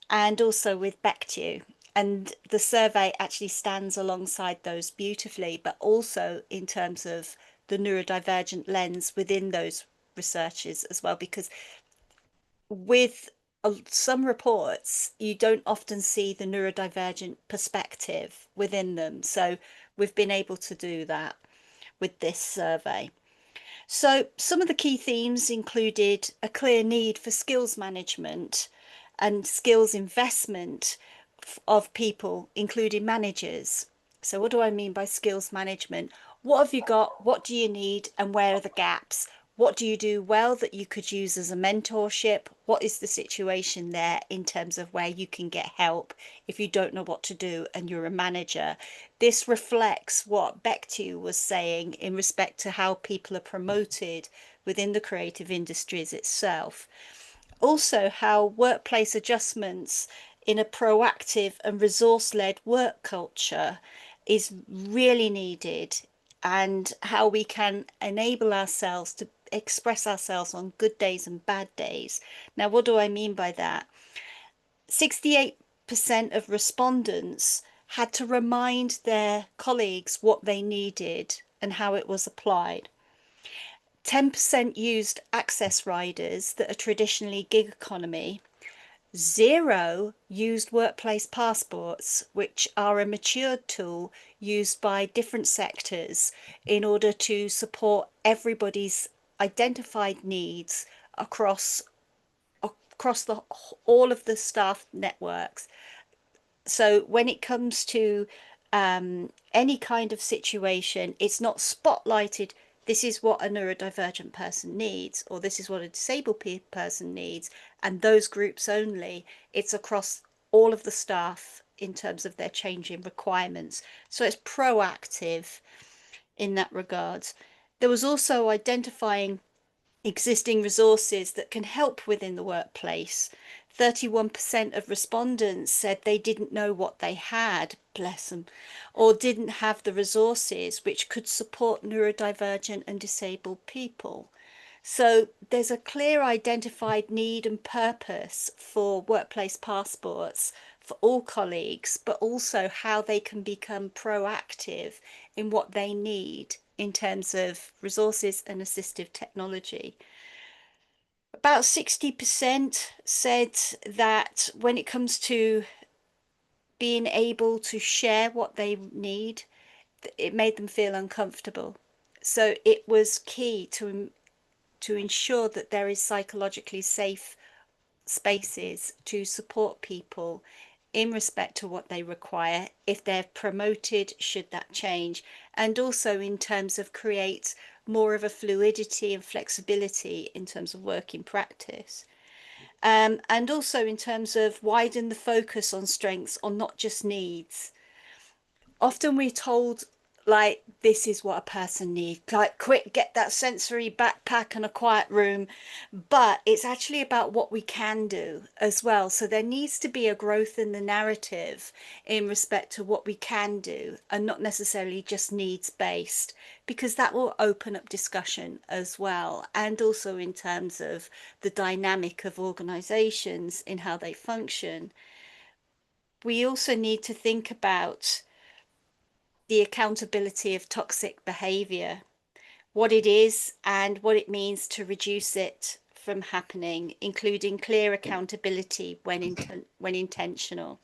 and also with Becki. And the survey actually stands alongside those beautifully, but also in terms of the neurodivergent lens within those researches as well, because with some reports, you don't often see the neurodivergent perspective within them. So we've been able to do that with this survey. So some of the key themes included a clear need for skills management and skills investment of people, including managers. So what do I mean by skills management? What have you got? What do you need? And where are the gaps? What do you do well that you could use as a mentorship? What is the situation there in terms of where you can get help if you don't know what to do and you're a manager? This reflects what Becki was saying in respect to how people are promoted within the creative industries itself. Also, how workplace adjustments in a proactive and resource-led work culture is really needed, and how we can enable ourselves to express ourselves on good days and bad days. Now, what do I mean by that? 68% of respondents had to remind their colleagues what they needed and how it was applied. 10% used access riders that are traditionally gig economy. 0 used workplace passports, which are a matured tool used by different sectors in order to support everybody's identified needs across all of the staff networks. So when it comes to any kind of situation, it's not spotlighted, this is what a neurodivergent person needs, or this is what a disabled person needs, and those groups only. It's across all of the staff in terms of their changing requirements. So it's proactive in that regard. There was also identifying existing resources that can help within the workplace. 31% of respondents said they didn't know what they had, bless them, or didn't have the resources which could support neurodivergent and disabled people. So there's a clear identified need and purpose for workplace passports for all colleagues, but also how they can become proactive in what they need in terms of resources and assistive technology. About 60% said that when it comes to being able to share what they need, it made them feel uncomfortable. So it was key to ensure that there is psychologically safe spaces to support people in respect to what they require, if they're promoted, should that change, and also in terms of create more of a fluidity and flexibility in terms of working practice. And also in terms of widen the focus on strengths, on not just needs. Often we're told, like, this is what a person needs, like, quick, get that sensory backpack and a quiet room. But it's actually about what we can do as well. So there needs to be a growth in the narrative in respect to what we can do, and not necessarily just needs based, because that will open up discussion as well. And also in terms of the dynamic of organizations in how they function. We also need to think about the accountability of toxic behavior, what it is and what it means to reduce it from happening, including clear accountability when intentional,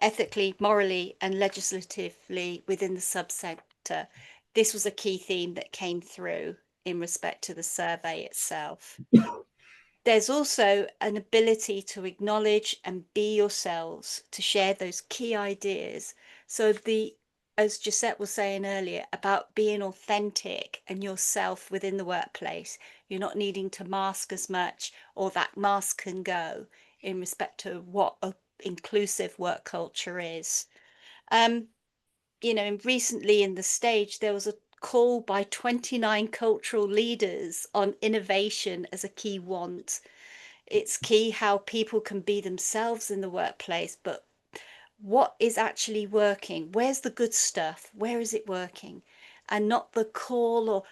ethically, morally, and legislatively within the subsector. This was a key theme that came through in respect to the survey itself. There's also an ability to acknowledge and be yourselves, to share those key ideas. So as Josette was saying earlier, about being authentic and yourself within the workplace. You're not needing to mask as much, or that mask can go in respect to what an inclusive work culture is. You know, recently in the stage, there was a call by 29 cultural leaders on innovation as a key want. It's key how people can be themselves in the workplace, but what is actually working? Where's the good stuff? Where is it working? And not the call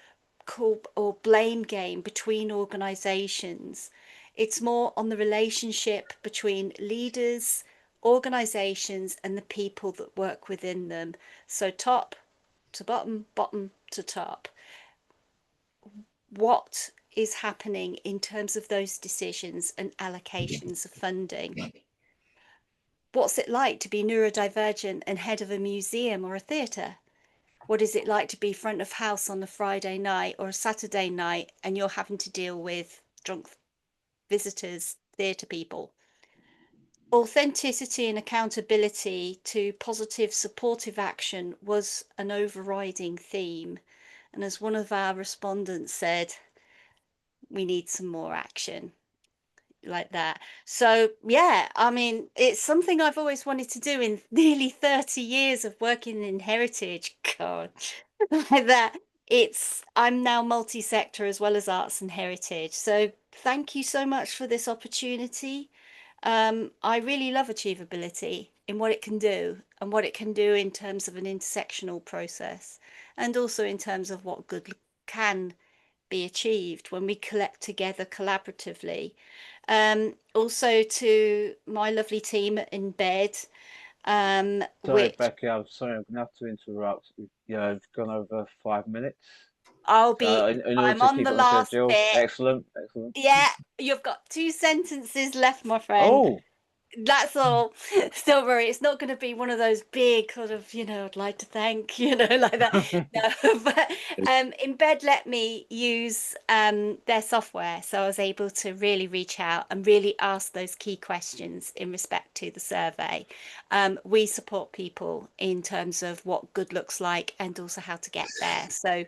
or blame game between organizations. It's more on the relationship between leaders, organizations, and the people that work within them. So top to bottom, bottom to top. What is happening in terms of those decisions and allocations of funding? What's it like to be neurodivergent and head of a museum or a theatre? What is it like to be front of house on a Friday night or a Saturday night and you're having to deal with drunk visitors, theatre people? Authenticity and accountability to positive, supportive action was an overriding theme. And as one of our respondents said, we need some more action like that. So yeah, I mean, it's something I've always wanted to do in nearly 30 years of working in heritage. God, like that. I'm now multi-sector as well as arts and heritage. So thank you so much for this opportunity. I really love AchieveAbility in what it can do and what it can do in terms of an intersectional process, and also in terms of what good can be achieved when we collect together collaboratively. Also to my lovely team in bed. Sorry, Which Becki, I'm sorry, I'm gonna have to interrupt. You've gone over 5 minutes. I'll be. In order I'm to on keep the it on last schedule. bit. Excellent, excellent. Yeah, you've got 2 sentences left, my friend. Oh, That's all. Don't worry, it's not going to be one of those big sort of, I'd like to thank, like that. No, but Embed let me use their software, so I was able to really reach out and really ask those key questions in respect to the survey. We support people in terms of what good looks like and also how to get there. So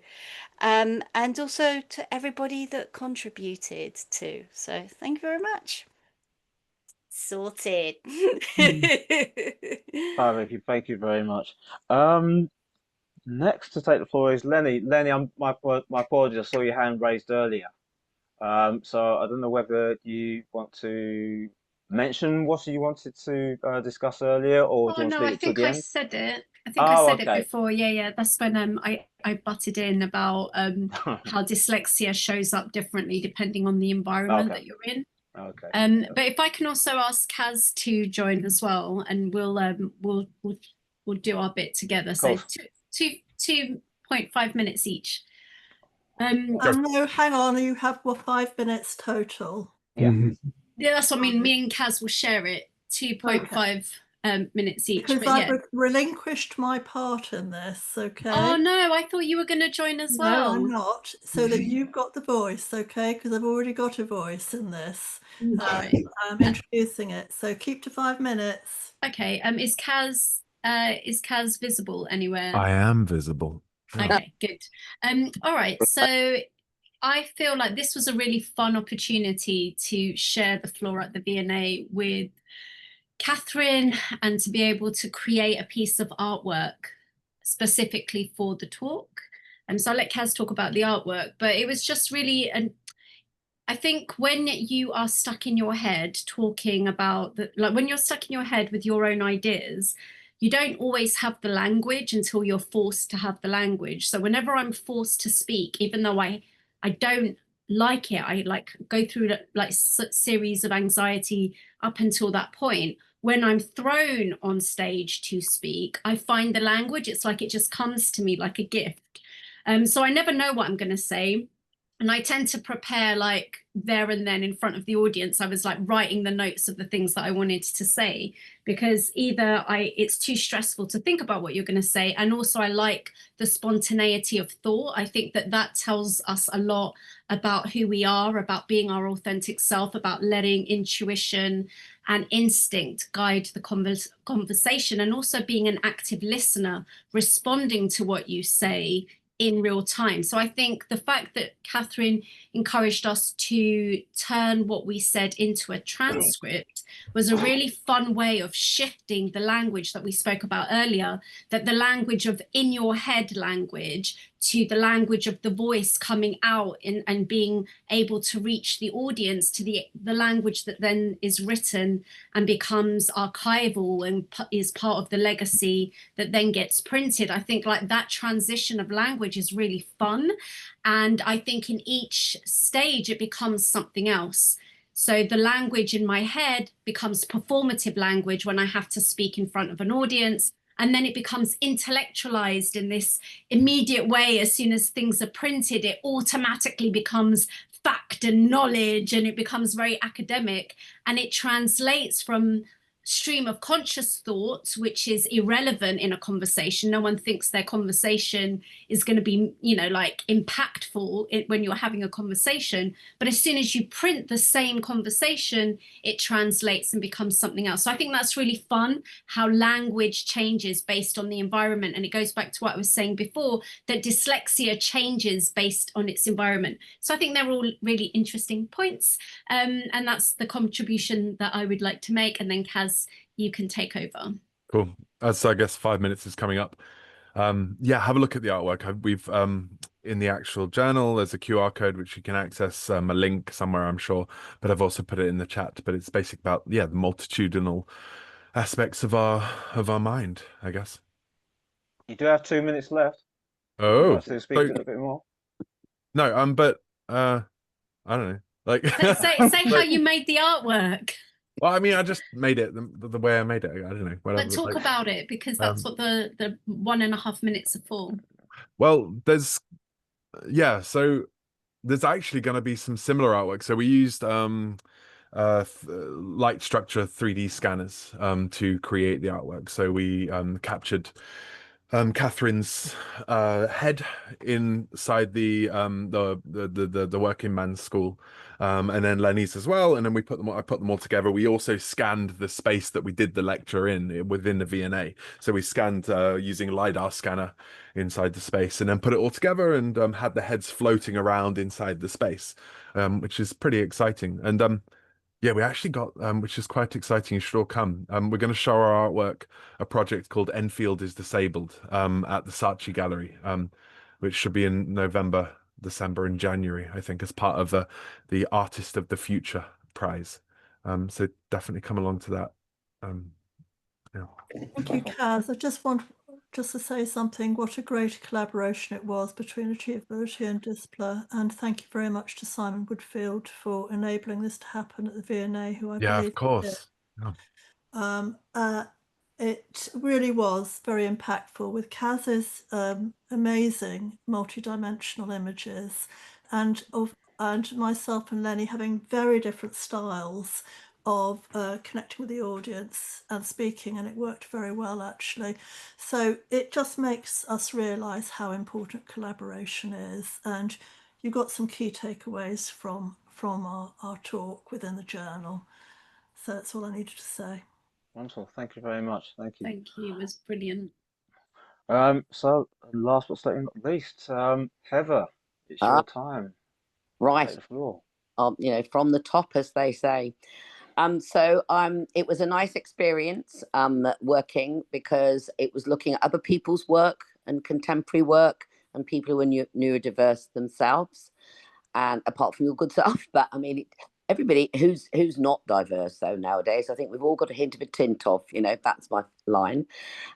and also to everybody that contributed to. So thank you very much. Sorted. Vicky, thank you very much. Next to take the floor is Lennie. Lennie, my apologies. I saw your hand raised earlier. So I don't know whether you want to mention what you wanted to discuss earlier, or do you want to leave it to the end? I said it. I think I said it before. Yeah. That's when I butted in about how dyslexia shows up differently depending on the environment that you're in. Okay. But if I can also ask Kaz to join as well, and we'll do our bit together. So 2.5 minutes each. No, hang on. You have 5 minutes total. Yeah, that's what I mean. Me and Kaz will share it, 2.5 minutes each. Because But I've yeah. relinquished my part in this, okay? Oh no, I thought you were going to join as No, well. I'm not. So that you've got the voice, okay? Because I've already got a voice in this. Right. I'm introducing it. So keep to 5 minutes. Okay. Is Kaz visible anywhere? I am visible. Yeah. Okay, good. All right. So I feel like this was a really fun opportunity to share the floor at the V&A with Catherine and to be able to create a piece of artwork specifically for the talk. So I'll let Kaz talk about the artwork, but it was just really I think when you are stuck in your head talking about when you're stuck in your head with your own ideas, you don't always have the language until you're forced to have the language. So whenever I'm forced to speak, even though I don't like it, I go through series of anxiety up until that point. When I'm thrown on stage to speak, I find the language, it's like it just comes to me like a gift. So I never know what I'm going to say. And I tend to prepare there and then in front of the audience. I was writing the notes of the things that I wanted to say, because either it's too stressful to think about what you're going to say. And also I like the spontaneity of thought. I think that tells us a lot about who we are, about being our authentic self, about letting intuition and instinct guide the conversation, and also being an active listener, responding to what you say in real time. So I think the fact that Catherine encouraged us to turn what we said into a transcript was a really fun way of shifting the language that we spoke about earlier, that the language of in your head language to the language of the voice coming out and being able to reach the audience, to the language that then is written and becomes archival and is part of the legacy that then gets printed. I think that transition of language is really fun. And I think in each stage, it becomes something else. So the language in my head becomes performative language when I have to speak in front of an audience. And then it becomes intellectualized in this immediate way. As soon as things are printed, it automatically becomes fact and knowledge, and it becomes very academic. And it translates from stream of conscious thoughts, which is irrelevant in a conversation. No one thinks their conversation is going to be, impactful when you're having a conversation. But as soon as you print the same conversation, it translates and becomes something else. So I think that's really fun, how language changes based on the environment. And it goes back to what I was saying before, that dyslexia changes based on its environment. So I think they're all really interesting points. And that's the contribution that I would like to make. And then Kaz, you can take over. Cool. So I guess 5 minutes is coming up. Yeah, have a look at the artwork. We've in the actual journal, there's a QR code which you can access, a link somewhere, I'm sure, but I've also put it in the chat. But it's basic about the multitudinal aspects of our mind, I guess. You do have 2 minutes left. Oh, to speak a little bit more. No, but I don't know. Say how you made the artwork. Well, I mean, I just made it the way I made it. I don't know. Whatever. But talk about it, because that's what the 1.5 minutes are for. Well, so there's actually going to be some similar artwork. So we used light structure 3D scanners to create the artwork. So we captured Catherine's head inside the working man's school, and then Lennie's as well, and then I put them all together. We also scanned the space that we did the lecture in within the V&A. So we scanned using a LiDAR scanner inside the space, and then put it all together, and had the heads floating around inside the space, which is pretty exciting. And yeah, we actually got, which is quite exciting. You should all come. We're going to show our artwork, a project called Enfield is Disabled, at the Saatchi Gallery, which should be in November, December, and January, I think, as part of the Artist of the Future prize. So definitely come along to that. Yeah. Thank you, Kaz. I just want to say something. What a great collaboration it was between AchieveAbility and Dyspla, and thank you very much to Simon Woodfield for enabling this to happen at the V&A, who I believe of course. Yeah. It really was very impactful with Kaz's amazing multidimensional images, and and myself and Lennie having very different styles of connecting with the audience and speaking, and it worked very well actually. So it just makes us realise how important collaboration is, and you got some key takeaways from our talk within the journal. So that's all I needed to say. Wonderful. Thank you very much. Thank you. Thank you. It was brilliant. So last but certainly not least, Heather, it's your time. Right. Take the floor. You know, from the top, as they say. It was a nice experience working, because it was looking at other people's work and contemporary work and people who are neurodiverse themselves, and apart from your good stuff. But I mean, everybody who's not diverse though nowadays, I think we've all got a hint of a tint of, you know, that's my line.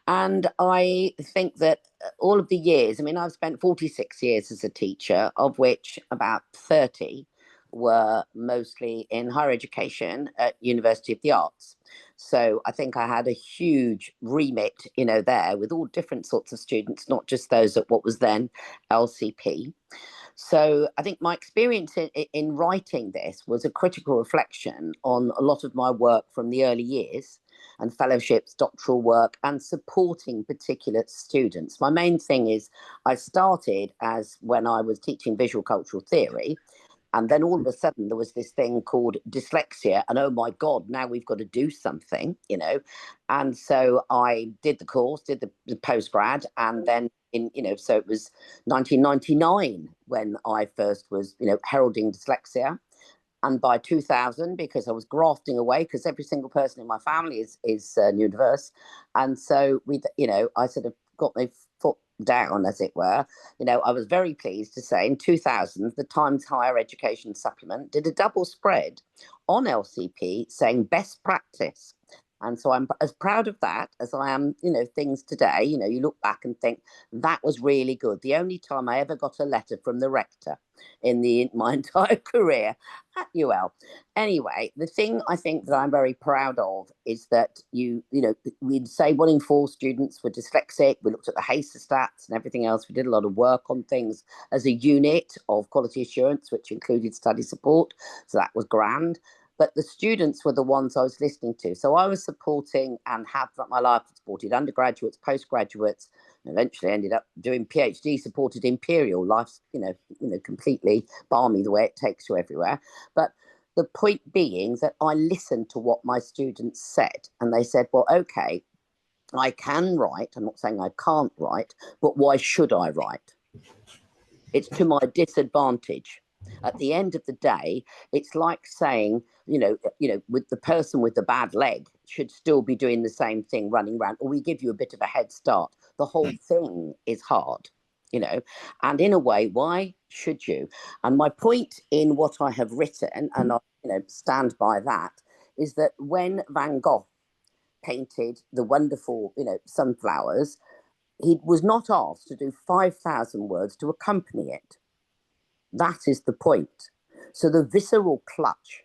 And I think that all of the years, I mean, I've spent 46 years as a teacher, of which about 30 were mostly in higher education at University of the Arts. So I think I had a huge remit, you know, there with all different sorts of students, not just those at what was then LCP. So I think my experience in writing this was a critical reflection on a lot of my work from the early years, and fellowships, doctoral work, and supporting particular students. My main thing is I started as when I was teaching visual cultural theory, and then all of a sudden there was this thing called dyslexia, and oh my God, now we've got to do something, you know. And so I did the course, did the postgrad, and then so it was 1999 when I first was, you know, heralding dyslexia. And by 2000, because I was grafting away, because every single person in my family is neurodiverse, and so I sort of got my foot down, as it were. You know, I was very pleased to say in 2000, the Times Higher Education Supplement did a double spread on LCP saying best practice. And so I'm as proud of that as I am, you know, things today. You know, you look back and think that was really good. The only time I ever got a letter from the rector in my entire career at UL. Anyway, the thing I think that I'm very proud of is that we'd say 1 in 4 students were dyslexic. We looked at the HACER stats and everything else. We did a lot of work on things as a unit of quality assurance, which included study support. So that was grand. But the students were the ones I was listening to. So I was supporting and have throughout my life supported undergraduates, postgraduates, and eventually ended up doing PhD supported Imperial. Life's, completely balmy the way it takes you everywhere. But the point being that I listened to what my students said, and they said, well, okay, I can write. I'm not saying I can't write, but why should I write? It's to my disadvantage. At the end of the day, it's like saying, with the person with the bad leg should still be doing the same thing, running around, or we give you a bit of a head start. The whole thing is hard, and in a way, why should you? And my point in what I have written, and I stand by that, is that when Van Gogh painted the wonderful, sunflowers, he was not asked to do 5,000 words to accompany it. That is the point. So the visceral clutch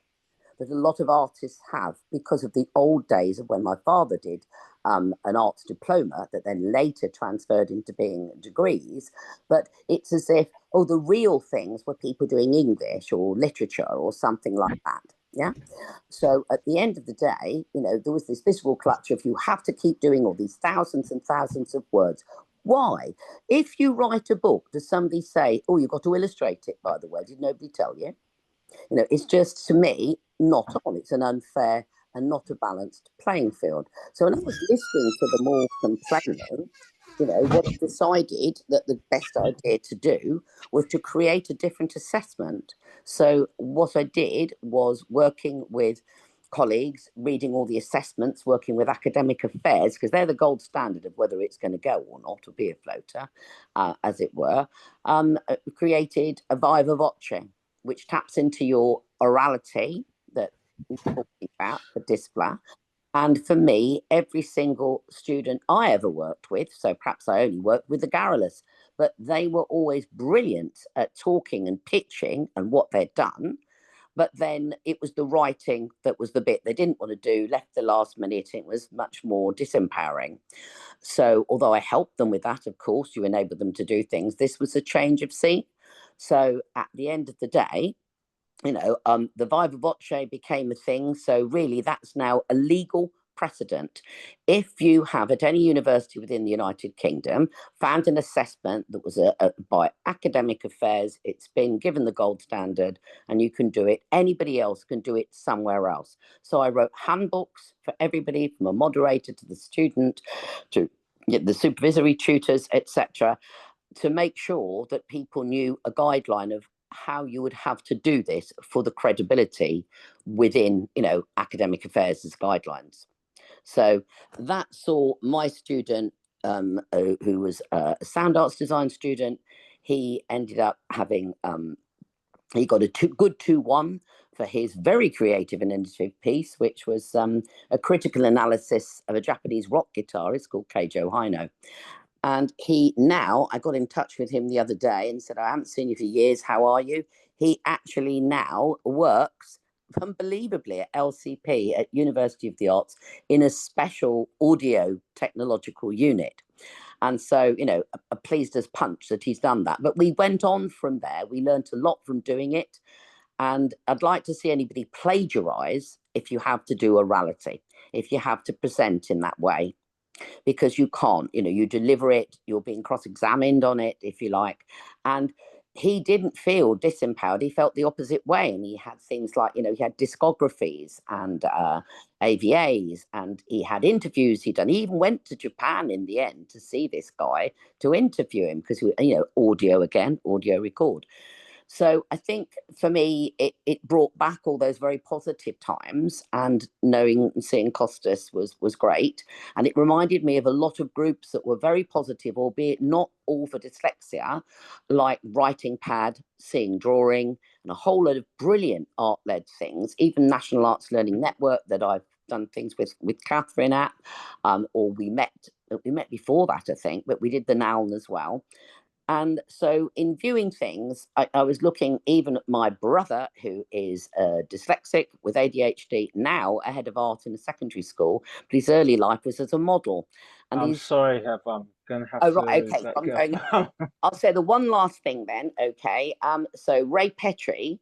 that a lot of artists have because of the old days of when my father did an arts diploma that then later transferred into being degrees, but it's as if, the real things were people doing English or literature or something like that. Yeah. So at the end of the day, there was this visceral clutch of you have to keep doing all these thousands and thousands of words. Why? If you write a book, does somebody say, you've got to illustrate it, by the way? Did nobody tell you? It's just, to me, not on. It's an unfair and not a balanced playing field. So when I was listening to them all complaining, what I decided that the best idea to do was to create a different assessment. So what I did was working with colleagues, reading all the assessments, working with academic affairs, because they're the gold standard of whether it's going to go or not, or be a floater, as it were, created a viva voce, which taps into your orality that we're talking about, the Dyspla. And for me, every single student I ever worked with, so perhaps I only worked with the garrulous, but they were always brilliant at talking and pitching and what they'd done. But then it was the writing that was the bit they didn't want to do, left the last minute. It was much more disempowering. So although I helped them with that, of course, you enabled them to do things. This was a change of scene. So at the end of the day, the viva voce became a thing. So really, that's now a legal precedent. If you have at any university within the United Kingdom found an assessment that was by academic affairs, it's been given the gold standard and you can do it. Anybody else can do it somewhere else. So I wrote handbooks for everybody, from a moderator to the student to the supervisory tutors, etc., to make sure that people knew a guideline of how you would have to do this for the credibility within, academic affairs as guidelines. So that saw my student, who was a sound arts design student, he ended up having, he got a good 2-1 for his very creative and innovative piece, which was a critical analysis of a Japanese rock guitarist called Keijo Haino. And I got in touch with him the other day and said, I haven't seen you for years. How are you? He actually now works, unbelievably, at LCP, at University of the Arts, in a special audio technological unit. And so, pleased as punch that he's done that. But we went on from there. We learned a lot from doing it. And I'd like to see anybody plagiarize if you have to do orality, if you have to present in that way. Because you can't, you deliver it, you're being cross-examined on it, if you like. And he didn't feel disempowered. He felt the opposite way. And he had things like, he had discographies and AVAs, and he had interviews he'd done. He even went to Japan in the end to see this guy, to interview him, because, audio record. So I think for me, it brought back all those very positive times, and knowing and seeing Costas was great. And it reminded me of a lot of groups that were very positive, albeit not all for dyslexia, like Writing Pad, Seeing Drawing, and a whole lot of brilliant art-led things, even National Arts Learning Network that I've done things with Catherine at, or we met before that, I think, but we did the NALN as well. And so in viewing things, I was looking even at my brother, who is dyslexic with ADHD, now a head of art in a secondary school, but his early life was as a model. And I'm sorry, I'm going to have to... Oh, right, okay. I'm going... I'll say the one last thing then, okay. So Ray Petrie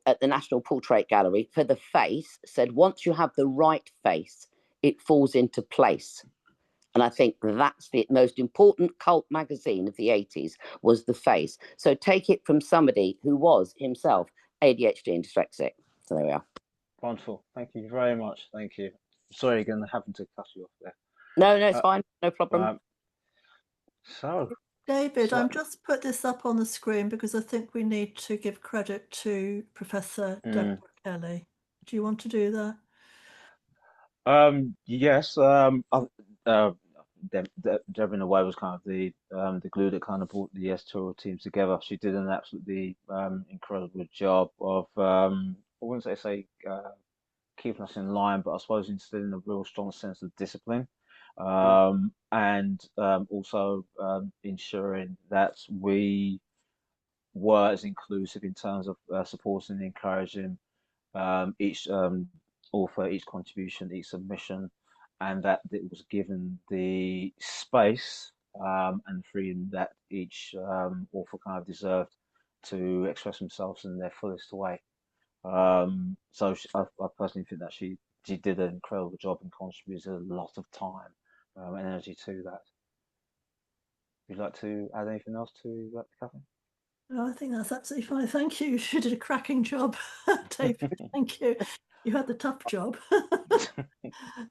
at the National Portrait Gallery for the face said, once you have the right face, it falls into place. And I think that's the most important cult magazine of the 80s, was The Face. So take it from somebody who was himself ADHD and dyslexic. So there we are. Wonderful. Thank you very much. Thank you. Sorry again, having to cut you off there. No, it's fine. No problem. David, I'm just put this up on the screen because I think we need to give credit to Professor Deborah Kelly. Do you want to do that? Yes. Deborah in a way was kind of the glue that kind of brought the editorial team together. She did an absolutely incredible job of I wouldn't say keeping us in line, but I suppose instilling a real strong sense of discipline, and also ensuring that we were as inclusive in terms of supporting and encouraging each author, each contribution, each submission, and that it was given the space and freedom that each author kind of deserved to express themselves in their fullest way. So I personally think that she did an incredible job and contributed a lot of time and energy to that. Would you like to add anything else to that, Catherine? No, I think that's absolutely fine. Thank you. You did a cracking job, David. Thank you. You had the tough job.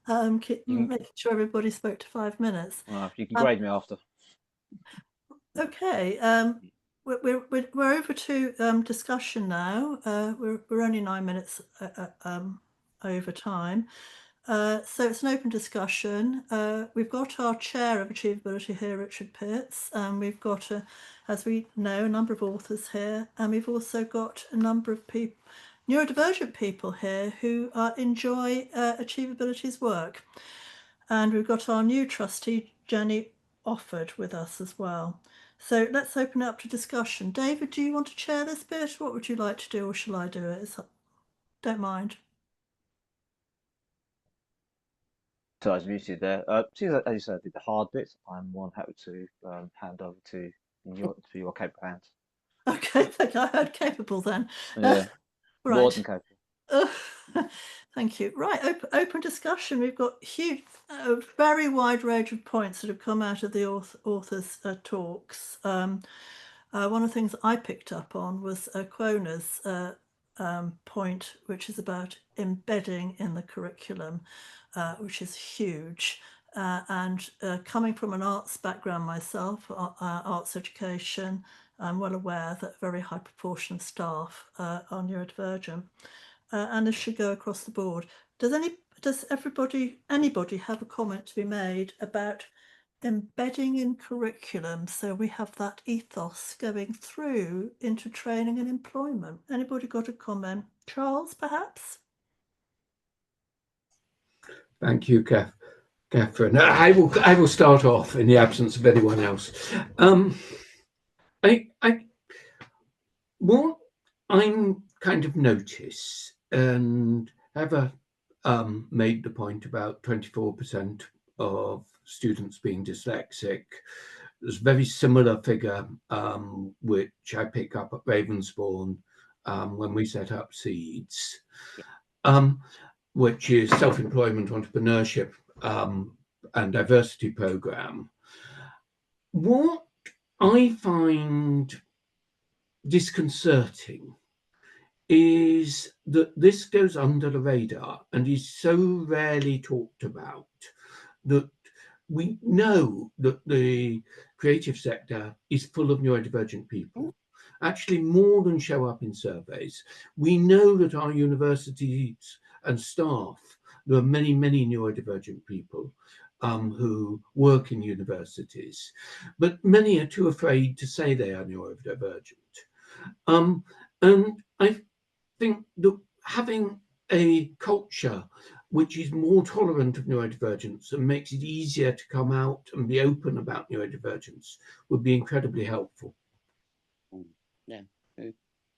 Making sure everybody spoke to 5 minutes. Well, you can grade me after. Okay. We're over to discussion now. We're only 9 minutes over time. So it's an open discussion. We've got our chair of Achievability here, Richard Pitts, and we've got, as we know, a number of authors here, and we've also got a number of people, neurodivergent people here who enjoy Achievability's work. And we've got our new trustee, Jenny Offord, with us as well. So let's open it up to discussion. David, do you want to chair this bit? What would you like to do, or shall I do it? Don't mind. So I was muted there. As you said, I did the hard bit. I'm more than happy to hand over to your capable hands. Okay, I heard capable then. Yeah. More than capable. Thank you. Right, open discussion. We've got a very wide range of points that have come out of the authors' talks. One of the things I picked up on was Qona's point, which is about embedding in the curriculum, which is huge. And coming from an arts background myself, arts education, I'm well aware that a very high proportion of staff are neurodivergent. And this should go across the board. Does anybody have a comment to be made about embedding in curriculum so we have that ethos going through into training and employment? Anybody got a comment? Charles, perhaps? Thank you, Catherine. I will start off in the absence of anyone else. What I'm kind of notice, and have made the point about 24% of students being dyslexic. There's a very similar figure which I pick up at Ravensbourne when we set up Seeds, which is self-employment, entrepreneurship and diversity program. What I find disconcerting is that this goes under the radar and is so rarely talked about that we know that the creative sector is full of neurodivergent people, actually more than show up in surveys. We know that our universities and staff, there are many, many neurodivergent people who work in universities, but many are too afraid to say they are neurodivergent. And I think that having a culture which is more tolerant of neurodivergence and makes it easier to come out and be open about neurodivergence would be incredibly helpful. Yeah.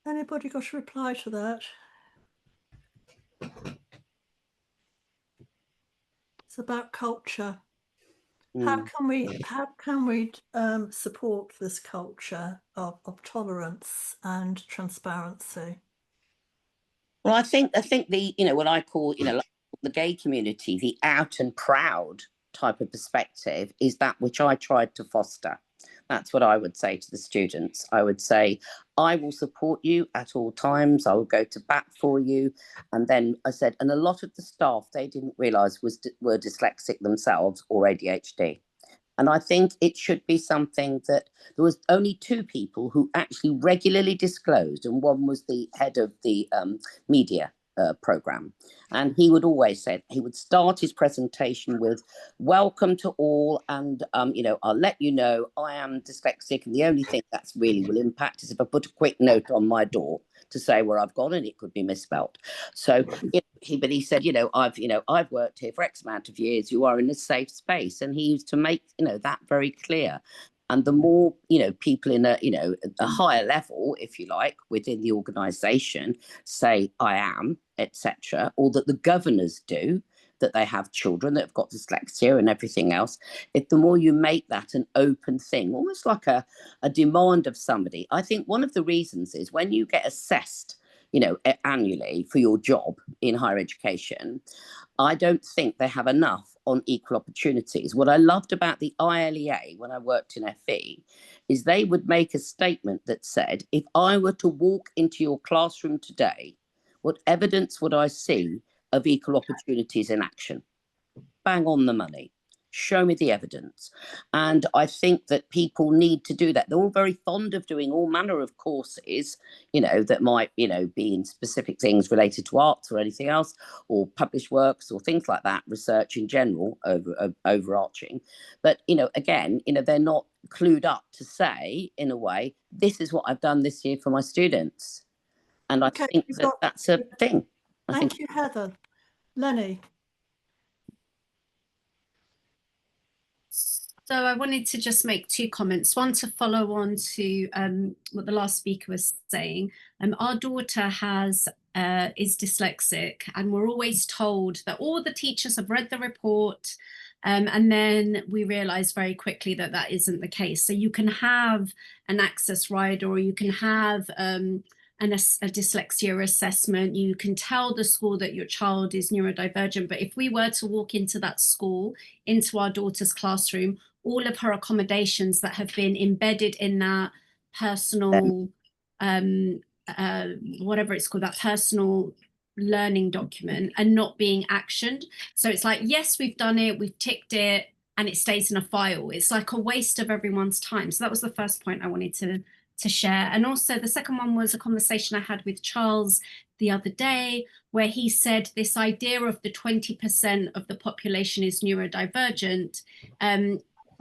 Anybody got a reply to that? It's about culture. How can we support this culture of tolerance and transparency? Well, I think the, what I call, like the gay community, the out and proud type of perspective is that which I tried to foster. That's what I would say to the students. I would say, I will support you at all times. I will go to bat for you. And then I said, and a lot of the staff, they didn't realise were dyslexic themselves or ADHD. And I think it should be something that there was only 2 people who actually regularly disclosed, and one was the head of the media program. And he would always say, he would start his presentation with, welcome to all, and I'll let you know I am dyslexic, and the only thing that's really will impact is if I put a quick note on my door to say where I've gone and it could be misspelt. So he said, I've worked here for X amount of years, you are in a safe space. And he used to make that very clear. And the more, people in a higher level, if you like, within the organisation say, I am, etc., or that the governors do, that they have children that have got dyslexia and everything else, if the more you make that an open thing, almost like a demand of somebody. I think one of the reasons is when you get assessed, annually for your job in higher education, I don't think they have enough on equal opportunities. What I loved about the ILEA when I worked in FE is they would make a statement that said, if I were to walk into your classroom today, what evidence would I see of equal opportunities in action? Bang on the money. Show me the evidence. And I think that people need to do that. They're all very fond of doing all manner of courses, that might, be in specific things related to arts or anything else, or published works or things like that, research in general, overarching. But, again, they're not clued up to say, in a way, this is what I've done this year for my students. And I think that's a thing. Thank you, Heather. Lennie. So I wanted to just make 2 comments. One, to follow on to what the last speaker was saying. Our daughter is dyslexic, and we're always told that all the teachers have read the report, and then we realise very quickly that that isn't the case. So you can have an access rider, or you can have a dyslexia assessment. You can tell the school that your child is neurodivergent, but if we were to walk into that school, into our daughter's classroom, all of her accommodations that have been embedded in that personal, whatever it's called, that personal learning document, are not being actioned. So it's like, yes, we've done it, we've ticked it, and it stays in a file. It's like a waste of everyone's time. So that was the first point I wanted to share. And also the second one was a conversation I had with Charles the other day, where he said this idea of the 20% of the population is neurodivergent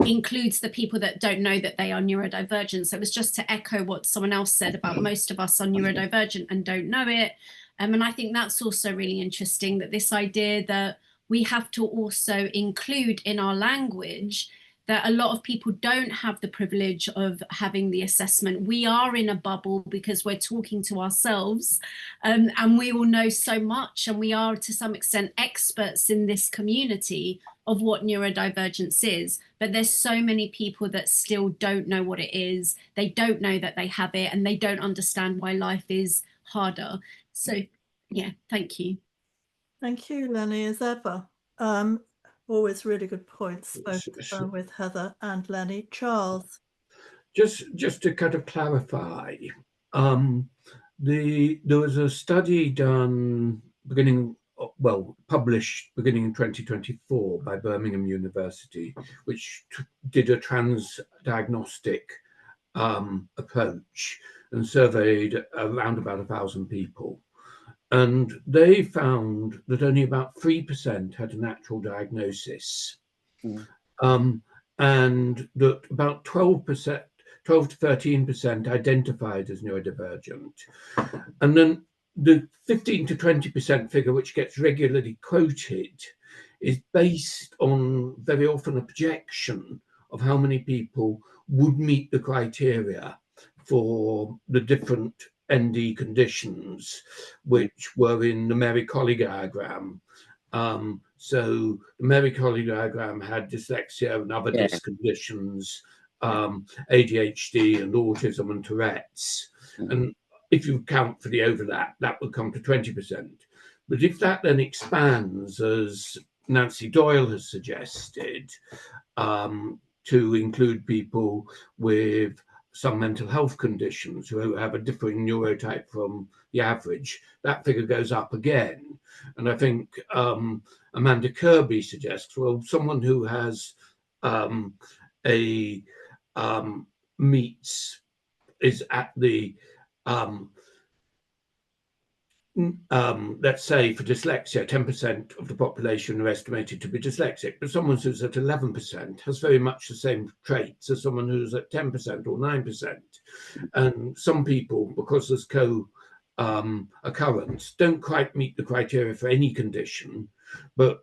includes the people that don't know that they are neurodivergent. So it was just to echo what someone else said about most of us are neurodivergent and don't know it. And I think that's also really interesting, that this idea that we have to also include in our language that a lot of people don't have the privilege of having the assessment. We are in a bubble because we're talking to ourselves, and we all know so much, and we are to some extent experts in this community of what neurodivergence is. But there's so many people that still don't know what it is. They don't know that they have it, and they don't understand why life is harder. So yeah, thank you. Thank you, Lennie, as ever. Always really good points, both with Heather and Lennie. Charles? Just to kind of clarify, there was a study done published beginning in 2024 by Birmingham University, which did a trans-diagnostic approach and surveyed around about 1,000 people. And they found that only about 3% had a natural diagnosis, and that about 12 to 13% identified as neurodivergent. And then the 15 to 20% figure, which gets regularly quoted, is based on very often a projection of how many people would meet the criteria for the different ND conditions, which were in the Merry-Colley diagram. So the Merry-Colley diagram had dyslexia and other DIS conditions, ADHD and autism and Tourette's. And if you account for the overlap, that would come to 20%. But if that then expands, as Nancy Doyle has suggested, to include people with some mental health conditions who have a differing neurotype from the average, that figure goes up again. And I think Amanda Kirby suggests, well, someone who has is at the let's say for dyslexia, 10% of the population are estimated to be dyslexic, but someone who's at 11% has very much the same traits as someone who's at 10% or 9%. And some people, because there's co-occurrence, don't quite meet the criteria for any condition, but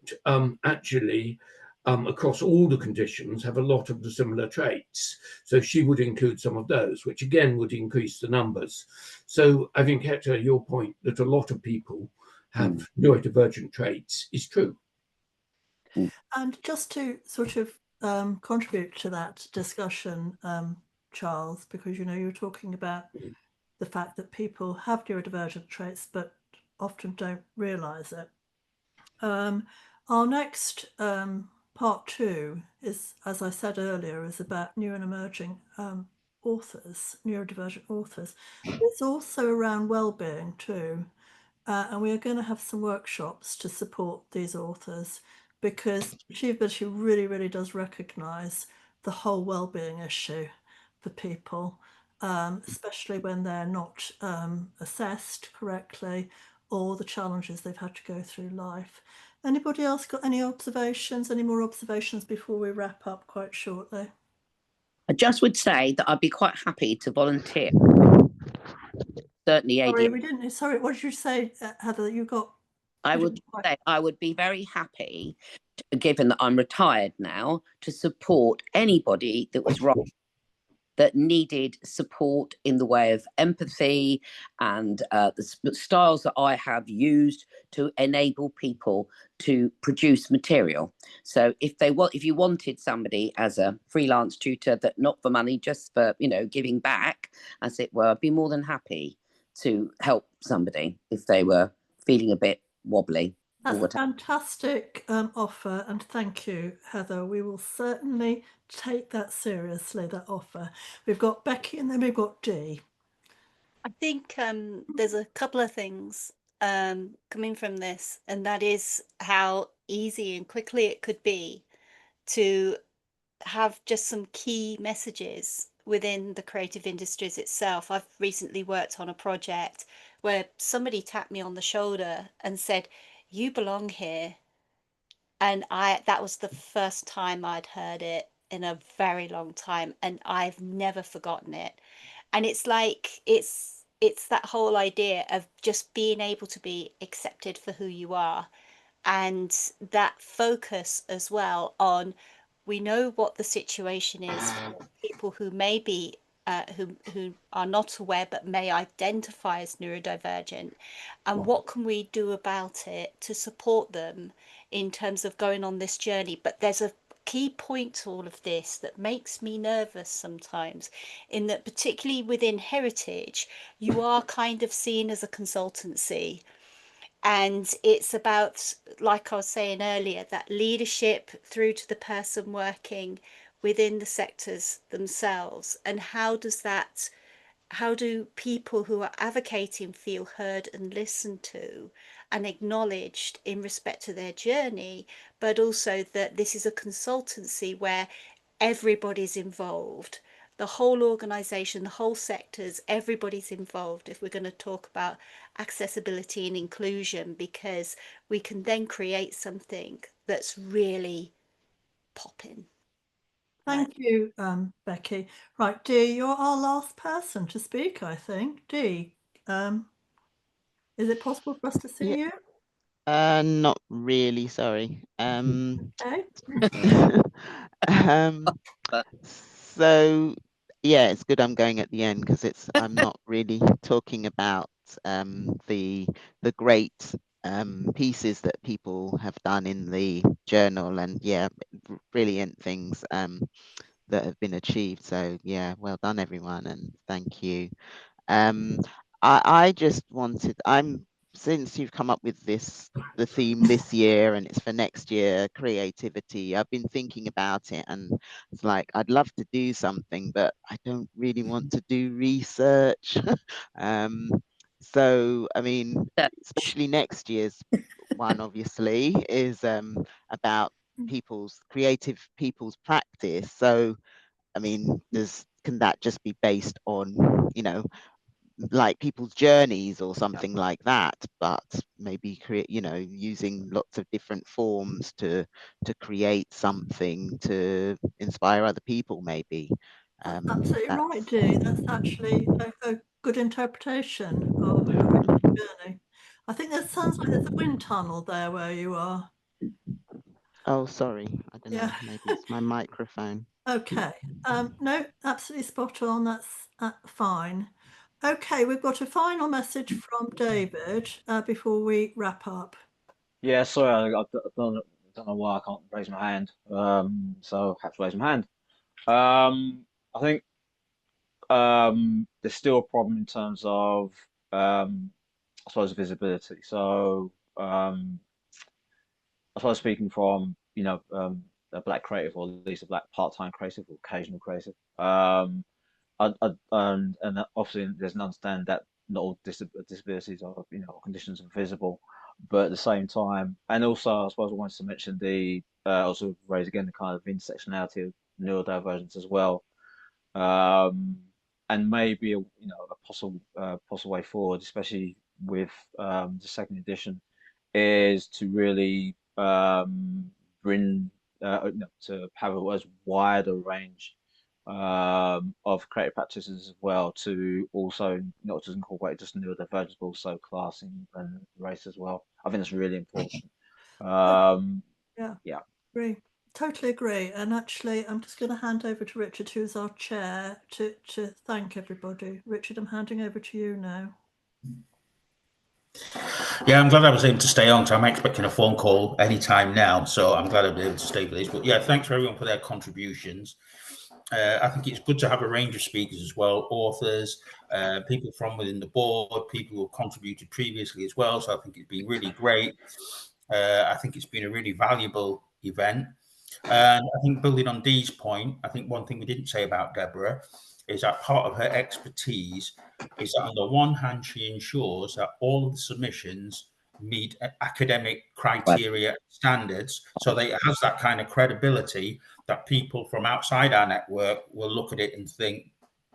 actually across all the conditions have a lot of the similar traits. So she would include some of those, which again would increase the numbers. So I think, Hector, your point that a lot of people have neurodivergent traits is true. And just to sort of contribute to that discussion, Charles, because, you know, you're talking about the fact that people have neurodivergent traits but often don't realise it. Our next part 2 is, as I said earlier, is about new and emerging authors, neurodivergent authors. It's also around well-being too, and we are going to have some workshops to support these authors, because AchieveAbility really, really does recognise the whole well-being issue for people, especially when they're not assessed correctly, or the challenges they've had to go through life. Anybody else got any observations, any more observations before we wrap up quite shortly? I just would say that I'd be quite happy to volunteer. Certainly, sorry, we didn't. Sorry, what did you say, Heather? You got. I would say I would be very happy, given that I'm retired now, to support anybody that was wrong, that needed support in the way of empathy and the styles that I have used to enable people to produce material. So if you wanted somebody as a freelance tutor, that not for money, just for, you know, giving back, as it were, I'd be more than happy to help somebody if they were feeling a bit wobbly. That's a fantastic offer, and thank you, Heather. We will certainly take that seriously, that offer. We've got Becki and then we've got Dee. I think there's a couple of things coming from this, and that is how easy and quickly it could be to have just some key messages within the creative industries itself. I've recently worked on a project where somebody tapped me on the shoulder and said, "You belong here." And that was the first time I'd heard it in a very long time, and I've never forgotten it. And it's like it's that whole idea of just being able to be accepted for who you are, and that focus as well on, we know what the situation is for people who may be who are not aware but may identify as neurodivergent, and what can we do about it to support them in terms of going on this journey. But there's a key point to all of this that makes me nervous sometimes, in that particularly within heritage, you are kind of seen as a consultancy. And it's about, like I was saying earlier, that leadership through to the person working within the sectors themselves. And how do people who are advocating feel heard and listened to and acknowledged in respect to their journey, but also that this is a consultancy where everybody's involved. The whole organisation, the whole sectors, everybody's involved if we're going to talk about accessibility and inclusion, because we can then create something that's really popping. Thank you, Becki. Right, Dee, you're our last person to speak, I think. Dee, is it possible for us to see you? Not really, sorry. Okay. So yeah, it's good I'm going at the end, because I'm not really talking about the great pieces that people have done in the journal, and yeah, brilliant things that have been achieved. So yeah, well done everyone, and thank you. I just wanted, since you've come up with the theme this year and it's for next year, creativity, I've been thinking about it, and it's like, I'd love to do something, but I don't really want to do research. So, I mean, especially next year's one, obviously, is about creative people's practice. So, I mean, can that just be based on, like people's journeys or something like that, but maybe using lots of different forms to create something to inspire other people, maybe. Absolutely right, Dee. That's actually a good interpretation of everybody's journey. I think there sounds like there's a wind tunnel there where you are. Oh, sorry. I don't know. Yeah. Maybe it's my microphone. Okay. No, absolutely spot on. That's fine. Okay, we've got a final message from David before we wrap up. Yeah, sorry, I don't know why I can't raise my hand. So I have to raise my hand. I think there's still a problem in terms of I suppose visibility. So I suppose speaking from a black creative, or at least a black part-time creative or occasional creative, and obviously there's an understanding that not all disabilities or conditions are visible, but at the same time, and also I suppose I wanted to mention the also raise again the kind of intersectionality of neurodivergence as well, and maybe a possible way forward, especially with the second edition, is to really bring to have as wide a range of creative practices as well, to also not just incorporate just neurodivergence, but also class and race as well. I think that's really important. Yeah, agree. Totally agree. And actually, I'm just going to hand over to Richard, who's our chair, to thank everybody. Richard, I'm handing over to you now. Yeah, I'm glad I was able to stay on, because I'm expecting a phone call anytime now. So I'm glad I'll be able to stay for this. But yeah, thanks for everyone for their contributions. I think it's good to have a range of speakers as well, authors, people from within the board, people who have contributed previously as well. So I think it's been really great. I think it's been a really valuable event. And I think building on Dee's point, I think one thing we didn't say about Deborah is that part of her expertise is that on the one hand, she ensures that all of the submissions meet academic criteria standards, so that it has that kind of credibility that people from outside our network will look at it and think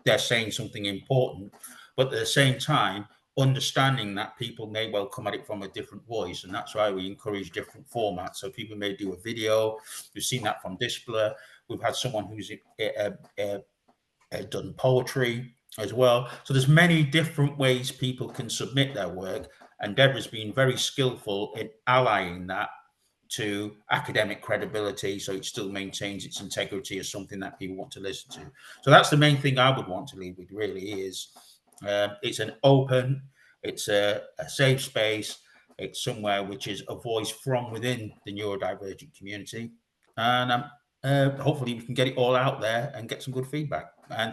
they're saying something important, but at the same time understanding that people may well come at it from a different voice, and that's why we encourage different formats. So people may do a video. We've seen that from Dyspla. We've had someone who's done poetry as well. So there's many different ways people can submit their work, and Deborah's been very skillful in allying that to academic credibility, so it still maintains its integrity as something that people want to listen to. So that's the main thing I would want to leave with, really, is it's an open, it's a safe space, it's somewhere which is a voice from within the neurodivergent community, and hopefully we can get it all out there and get some good feedback. And